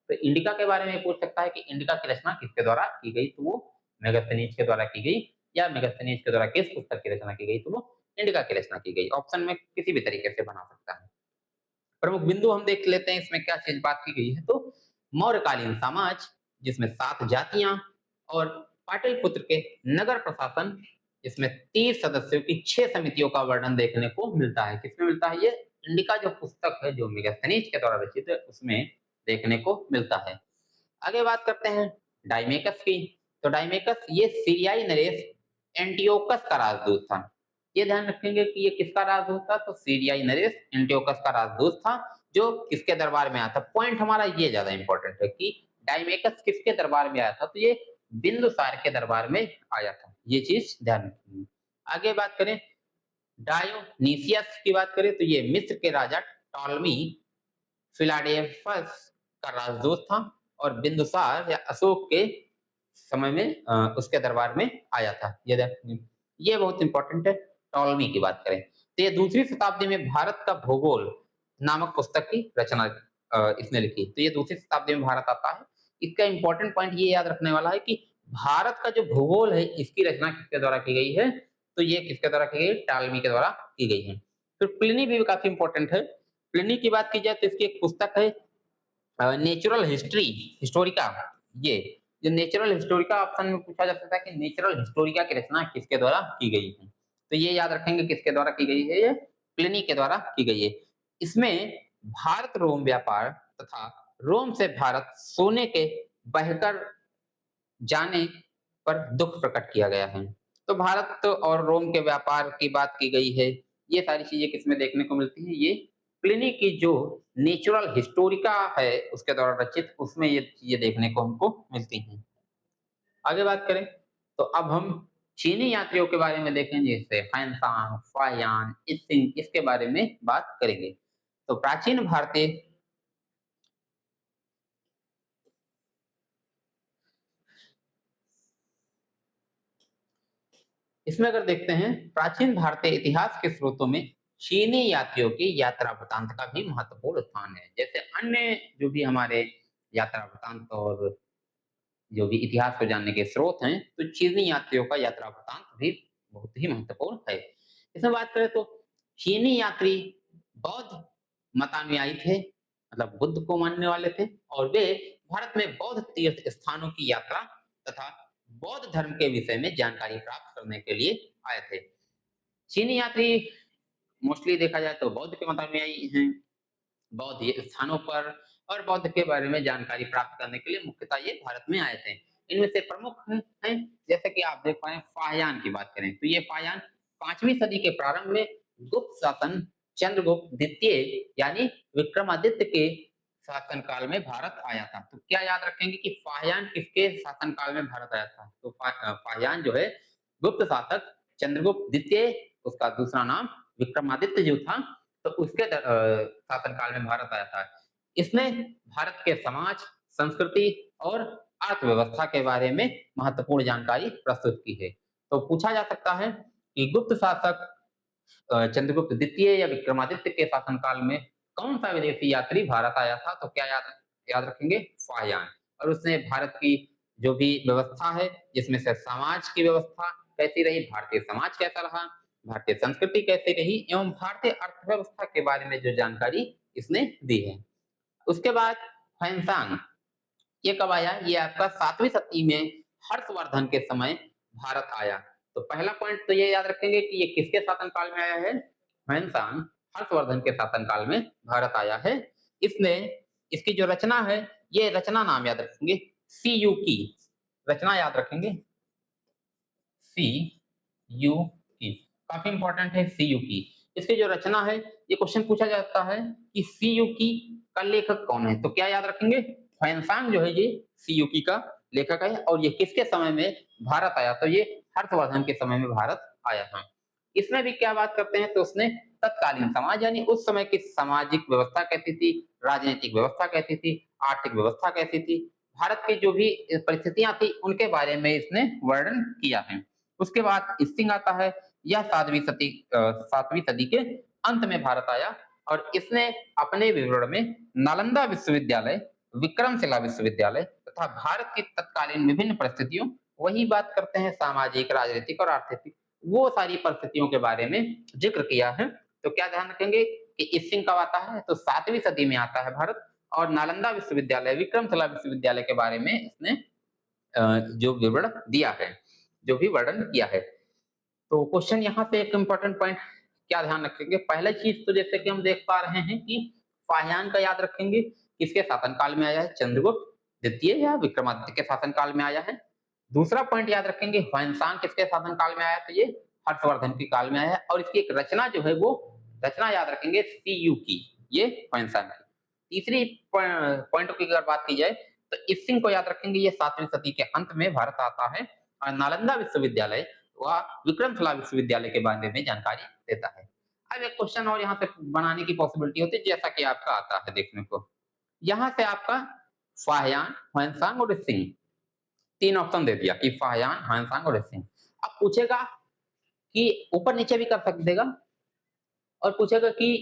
तो इंडिका के बारे में पूछ सकता है कि इंडिका की रचना किसके द्वारा की गई, तो वो मेगास्थनीज के द्वारा की गई, या मेगास्थनीज के द्वारा किस पुस्तक की रचना की गई, तो वो इंडिका की रचना की गई। ऑप्शन में किसी भी तरीके से बना सकता है। प्रमुख बिंदु हम देख लेते हैं, इसमें क्या चीज बात की गई है, तो मौर्यकालीन समाज जिसमें 7 जातियां और पाटलिपुत्र के नगर प्रशासन जिसमें 30 सदस्यों की 6 समितियों का वर्णन देखने को मिलता है। किसमें मिलता है? ये इंडिका जो पुस्तक है, जो मेगास्थनीज के द्वारा रचित है, उसमें देखने को मिलता है। आगे बात करते हैं डाइमेकस की, तो डाइमेकस ये सीरियाई नरेश एंटियोकस का राजदूत था। ये ध्यान रखेंगे कि ये किसका राजदूत था, तो सीरियाई नरेश एंटियोकस का राजदूत था, जो किसके दरबार में आया था। पॉइंट हमारा ये ज्यादा इंपॉर्टेंट है कि डाइमेकस किसके दरबार में आया था, तो ये बिंदुसार के दरबार में आया था। ये चीज ध्यान रखेंगे। आगे बात करें डायोनीसियस की बात करें, तो ये मिस्र के राजा टॉलमी फिलाडेल्फस का राजदूत था और बिंदुसार या अशोक के समय में उसके दरबार में आया था। ये बहुत इंपॉर्टेंट है। टॉलमी की बात करें तो ये दूसरी शताब्दी में भारत का भूगोल नामक पुस्तक की रचना इसने लिखी, तो ये दूसरी शताब्दी में भारत आता है। इसका इंपॉर्टेंट पॉइंट ये याद रखने वाला है कि भारत का जो भूगोल है, इसकी रचना किसके द्वारा की गई है, तो ये किसके द्वारा की गई? टालमी के द्वारा की गई है। फिर प्लिनी भी काफी इंपॉर्टेंट है। प्लिनी की बात की जाए तो इसकी एक पुस्तक है नेचुरल हिस्टोरिका। ये जो नेचुरल हिस्टोरिका ऑप्शन में पूछा जा सकता है कि नेचुरल हिस्टोरिका की रचना किसके द्वारा की गई है, तो ये याद रखेंगे किसके द्वारा की गई है, ये प्लिनी के द्वारा की गई है। इसमें भारत रोम व्यापार तथा रोम से भारत सोने के बहकर जाने पर दुख प्रकट किया गया है। तो भारत और रोम के व्यापार की बात की गई है। ये सारी चीजें किसमें देखने को मिलती हैं, ये प्लिनी की जो नेचुरल हिस्टोरिका है उसके द्वारा रचित, उसमें ये चीजें देखने को हमको मिलती हैं। आगे बात करें तो अब हम चीनी यात्रियों के बारे में देखेंगे, जैसे फैनसांग, फाहियान, इत्सिंग, इसके बारे में बात करेंगे। तो प्राचीन भारतीय इसमें अगर देखते हैं प्राचीन भारतीय इतिहास के स्रोतों में चीनी यात्रियों की यात्रा वृतांत का भी महत्वपूर्ण स्थान है। जैसे अन्य जो भी हमारे यात्रा वृतांत और जो भी इतिहास को जानने के स्रोत हैं, तो चीनी यात्रियों का यात्रा वृतांत भी बहुत ही महत्वपूर्ण है। इसमें बात करें तो चीनी यात्री बौद्ध मतानुयायी थे, मतलब बुद्ध को मानने वाले थे, और वे भारत में बौद्ध तीर्थ स्थानों की यात्रा तथा बौद्ध धर्म के विषय में जानकारी प्राप्त करने के लिए आए थे। चीनी यात्री मोस्टली देखा जाए तो बौद्ध के मतानुयायी हैं। बौद्ध ये स्थानों पर और बौद्ध के बारे में जानकारी प्राप्त करने के लिए मुख्यतः ये भारत में आए थे। इनमें से प्रमुख हैं, जैसे कि आप देख पाए फाहियान की बात करें तो ये फाहियान 5वीं सदी के प्रारंभ में गुप्त शासन चंद्रगुप्त द्वितीय यानी विक्रमादित्य के शासन काल में भारत आया था। तो क्या याद रखेंगे कि फाहियान किसके शासन काल में भारत आया था, तो फाहियान जो है गुप्त शासक चंद्रगुप्त द्वितीय, उसका दूसरा नाम विक्रमादित्य जो था, तो उसके शासन काल में भारत आया था। इसने भारत के समाज, संस्कृति और अर्थव्यवस्था के बारे में महत्वपूर्ण जानकारी प्रस्तुत की है। तो पूछा जा सकता है कि गुप्त शासक चंद्रगुप्त द्वितीय या विक्रमादित्य के शासनकाल में कौन सा विदेशी यात्री भारत आया था, तो क्या याद याद रखेंगे, फाहियान। और उसने भारत की जो भी व्यवस्था है, जिसमें से समाज की व्यवस्था कैसी रही, भारतीय समाज कैसा रहा, भारतीय संस्कृति कैसी रही एवं भारतीय अर्थव्यवस्था के बारे में जो जानकारी इसने दी है। उसके बाद फैनसांग ये कब आया, ये आपका 7वीं सदी में हर्षवर्धन के समय भारत आया। तो पहला पॉइंट तो ये याद रखेंगे कि ये किसके शासनकाल में आया है, फैनसांग हर्षवर्धन के शासनकाल में भारत आया है। इसने इसकी जो रचना है, ये रचना नाम याद रखेंगे, सी यू की रचना याद रखेंगे, सी यू की, काफी इंपॉर्टेंट है सी यू की। इसकी जो रचना है, ये क्वेश्चन पूछा जाता है कि सी यू की का लेखक कौन है, तो क्या याद रखेंगे, फैनसांग जो है ये सी यू की का लेखक है, और ये किसके समय में भारत आया, तो ये हर्षवर्धन के समय में भारत आया था। इसमें भी क्या बात करते हैं, तो उसने तत्कालीन समाज यानी उस समय की सामाजिक व्यवस्था कैसी थी, राजनीतिक व्यवस्था कैसी थी, आर्थिक व्यवस्था कैसी थी, भारत की जो भी परिस्थितियां थी उनके बारे में इसने वर्णन किया है। उसके बाद इत्सिंग आता है, यह 7वीं सदी के अंत में भारत आया, और इसने अपने विवरण में नालंदा विश्वविद्यालय, विक्रमशिला विश्वविद्यालय तथा भारत की तत्कालीन विभिन्न परिस्थितियों, वही बात करते हैं सामाजिक, राजनीतिक और आर्थिक, वो सारी परिस्थितियों के बारे में जिक्र किया है। तो क्या ध्यान रखेंगे कि इत्सिंग कब आता है, तो 7वीं सदी में आता है भारत, और नालंदा विश्वविद्यालय, विक्रमशिला विश्वविद्यालय के बारे में इसने जो विवरण दिया है, जो भी वर्णन किया है। तो क्वेश्चन यहाँ पे एक इम्पोर्टेंट पॉइंट क्या ध्यान रखेंगे, पहला चीज तो जैसे कि हम देख पा रहे हैं कि फाहियान का याद रखेंगे, किसके शासनकाल में आया है, चंद्रगुप्त द्वितीय या विक्रमादित्य के शासनकाल में आया है। दूसरा पॉइंट याद रखेंगे, ह्वेनसांग किसके शासनकाल में आया, तो ये हर्षवर्धन के काल में आया है, और इसकी एक रचना जो है वो रचना याद रखेंगे सी यू की, ये ह्वेनसांग की। तीसरी पॉइंट की अगर बात की जाए तो इत्सिंग को याद रखेंगे, ये 7वीं सदी के अंत में भारत आता है, और नालंदा विश्वविद्यालय वह विक्रमशिला विश्वविद्यालय के बारे में जानकारी देता है। अब एक क्वेश्चन और यहाँ से बनाने की पॉसिबिलिटी होती है, जैसा कि आपका आता है देखने को, यहाँ से आपका फाहियान, ह्वेनसांग और इत्सिंग, 3 ऑप्शन दे दिया कि फाहियान, ह्वेनसांग और इत्सिंग। अब पूछेगा कि ऊपर नीचे भी कर सक देगा, और पूछेगा कि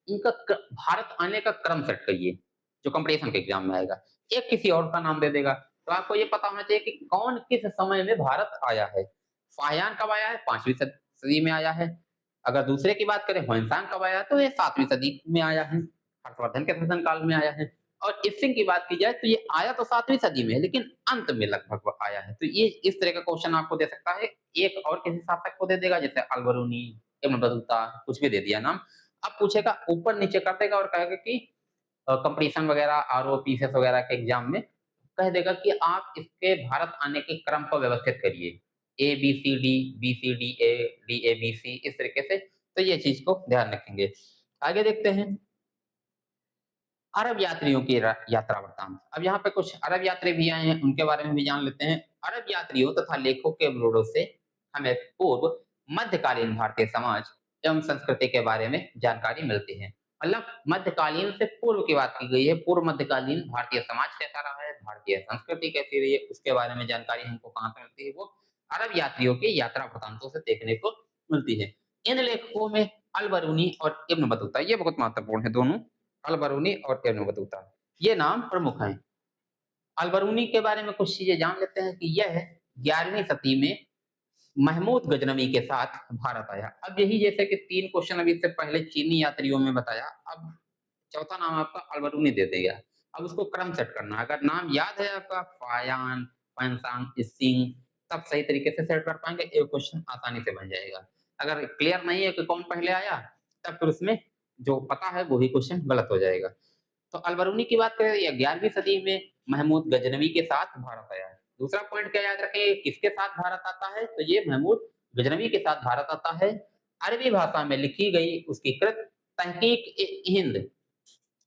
इनका भारत आने का क्रम सेट करिए, जो कंपटीशन के एग्जाम में आएगा, एक किसी और का नाम दे देगा। तो आपको ये पता होना चाहिए कि कौन किस समय में भारत आया है। फाहियान कब आया है, 5वीं सदी में आया है, अगर दूसरे की बात करें ह्वेनसांग कब आया तो ये 7वीं सदी में आया है, हर्षवर्धन के शासन काल में आया है। और इसिंग की बात की जाए तो ये आया तो 7वीं सदी में है, लेकिन अंत में लगभग वो आया है। तो ये इस तरह का क्वेश्चन आपको दे सकता है, एक और किसी शासक को दे देगा जैसे अल-बरूनी, इब्न बतूता, कुछ भी दे दिया नाम। अब पूछेगा ऊपर-नीचे कर देगा और कहेगा कि कंपटीशन वगैरह, आरओ, पीसीएस वगैरह के एग्जाम में कह देगा कि आप इसके भारत आने के क्रम को व्यवस्थित करिए। ए, बी, सी, डी, बी, सी, डी, ए, बी, सी इस तरीके से। तो ये चीज़ को ध्यान रखेंगे। आगे देखते हैं, अरब यात्रियों की यात्रा वृत्तांत। अब यहाँ पे कुछ अरब यात्री भी आए हैं, उनके बारे में भी जान लेते हैं। अरब यात्रियों तथा लेखकों के अनुरोधों से हमें पूर्व मध्यकालीन भारतीय समाज एवं संस्कृति के बारे में जानकारी मिलती है। मतलब मध्यकालीन से पूर्व की बात की गई है, पूर्व मध्यकालीन भारतीय समाज कैसा रहा है, भारतीय संस्कृति कैसी रही है, उसके बारे में जानकारी हमको कहाँ से मिलती है, वो अरब यात्रियों की यात्रा वृत्तांतों से देखने को मिलती है। इन लेखकों में अल बरूनी और इब्न बतूता, ये बहुत महत्वपूर्ण है दोनों, अल बरूनी और इब्न बतूता, ये नाम प्रमुख हैं। अल बरूनी के बारे में कुछ चीजें जान लेते हैं कि यह 11वीं सदी में महमूद गजनवी के साथ भारत आया। अब यही जैसे कि 3 क्वेश्चन अभी इससे पहले चीनी यात्रियों में बताया, अब चौथा नाम आपका अल बरूनी दे देगा। अब उसको क्रम सेट करना है, अगर नाम याद है आपका फायान, फैंसांग, इसिंग, सब सही तरीके से सेट कर पाएँगे, एक क्वेश्चन आसानी से बन जाएगा। अगर क्लियर नहीं है कि कौन पहले आया, तब फिर उसमें जो पता है वही क्वेश्चन गलत हो जाएगा। तो अल-बरूनी की बात करें, ये 11वीं सदी में महमूद गजनवी के साथ भारत आया है। दूसरा पॉइंट क्या याद रखें, किसके साथ भारत आता है, तो ये महमूद गजनवी के साथ भारत आता है। अरबी भाषा में लिखी गई उसकी कृत तहकीक-ए-हिंद,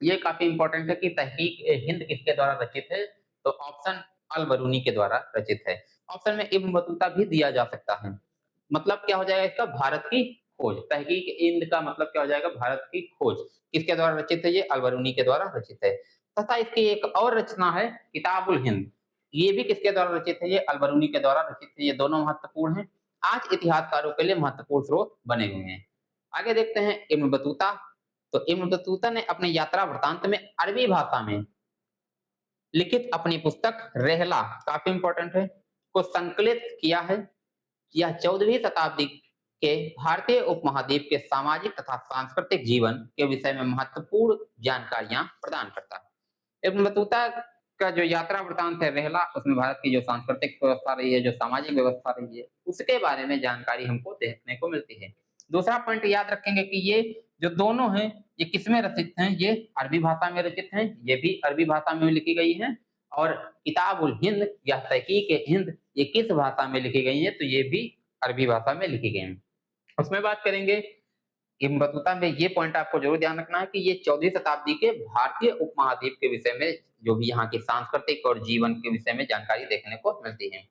ये काफ़ी इम्पोर्टेंट है कि तहकीक-ए-हिंद किसके द्वारा रचित है, तो ऑप्शन अल-बरूनी के द्वारा रचित है। ऑप्शन में इब्न बतूता भी दिया जा सकता है। मतलब क्या हो जाएगा इसका, भारत की खोज, तहकीक-ए-हिंद का मतलब क्या हो जाएगा, भारत की खोज। किसके द्वारा रचित है, ये अल-बरूनी के द्वारा रचित है। तथा इसकी एक और रचना है किताबुल हिंद, ये भी किसके द्वारा रचित है, ये अल-बरूनी के द्वारा रचित है। ये दोनों महत्वपूर्ण हैं, आज इतिहासकारों के लिए महत्वपूर्ण स्रोत बने हुए हैं। आगे देखते हैं इब्न बतूता। तो इब्न बतूता ने अपने यात्रा वृत्तांत में अरबी भाषा में लिखित अपनी पुस्तक रेहला, काफ़ी इम्पोर्टेंट है, को संकलित किया है। यह 14वीं शताब्दी के भारतीय उपमहाद्वीप के सामाजिक तथा सांस्कृतिक जीवन के विषय में महत्वपूर्ण जानकारियां प्रदान करता है। इब्न बतूता का जो यात्रा वृत्तांत है रेहला, उसमें भारत की जो सांस्कृतिक व्यवस्था रही है, जो सामाजिक व्यवस्था रही है, उसके बारे में जानकारी हमको देखने को मिलती है। दूसरा पॉइंट याद रखेंगे कि ये जो दोनों हैं, ये किसमें रचित हैं, ये अरबी भाषा में रचित हैं, ये भी अरबी भाषा में लिखी गई हैं। और किताबुल हिंद या तहकीक हिंद, ये किस भाषा में लिखी गई है, तो ये भी अरबी भाषा में लिखी गई हैं। उसमें बात करेंगे इब्न बतूता में, ये पॉइंट आपको जरूर ध्यान रखना है कि ये 14वीं शताब्दी के भारतीय उपमहाद्वीप के विषय में, जो भी यहाँ की सांस्कृतिक और जीवन के विषय में जानकारी देखने को मिलती है।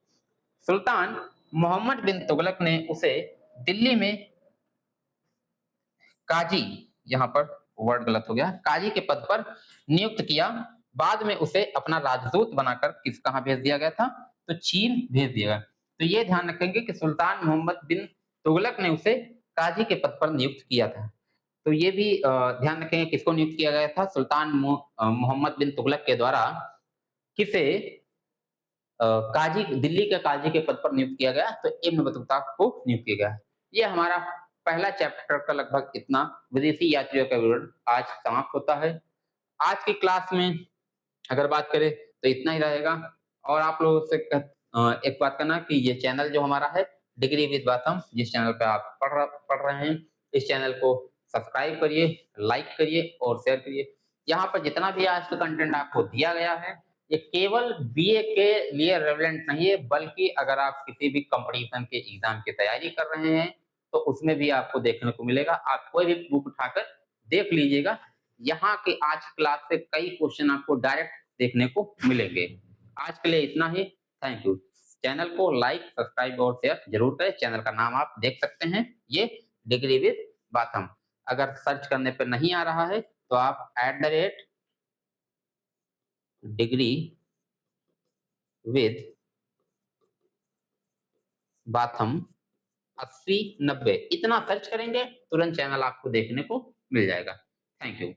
सुल्तान मोहम्मद बिन तुगलक ने उसे दिल्ली में काजी, यहाँ पर वर्ड गलत हो गया, काजी के पद पर नियुक्त किया। बाद में उसे अपना राजदूत बनाकर कहाँ भेज दिया गया था, तो चीन भेज दिया गया। तो ये ध्यान रखेंगे कि सुल्तान मोहम्मद बिन तुगलक ने उसे काजी के पद पर नियुक्त किया था। तो ये भी ध्यान रखेंगे किसको नियुक्त किया गया था, सुल्तान मोहम्मद बिन तुगलक के द्वारा किसे काजी, दिल्ली के काजी के पद पर नियुक्त किया गया, तो इब्न बतूता को नियुक्त किया गया। ये हमारा पहला चैप्टर का लगभग इतना, विदेशी यात्रियों का विवरण आज समाप्त होता है। आज की क्लास में अगर बात करें तो इतना ही रहेगा। और आप लोगों से एक बात करना कि ये चैनल जो हमारा है डिग्री विद बातम, जिस चैनल पे आप पढ़ रहे हैं, इस चैनल को सब्सक्राइब करिए, लाइक करिए और शेयर करिए। यहाँ पर जितना भी आज का कंटेंट आपको दिया गया है, ये केवल बीए के लिए रेलेवेंट नहीं है, बल्कि अगर आप किसी भी कंपटीशन के एग्जाम की तैयारी कर रहे हैं, तो उसमें भी आपको देखने को मिलेगा। आप कोई भी बुक उठाकर देख लीजिएगा, यहाँ के आज क्लास से कई क्वेश्चन आपको डायरेक्ट देखने को मिलेंगे। आज के लिए इतना ही, थैंक यू। चैनल को लाइक, सब्सक्राइब और शेयर जरूर करें। चैनल का नाम आप देख सकते हैं, ये डिग्री विद बातम। अगर सर्च करने पर नहीं आ रहा है तो आप @डिग्री विद बाथम 80 90 इतना सर्च करेंगे, तुरंत चैनल आपको देखने को मिल जाएगा। Thank you.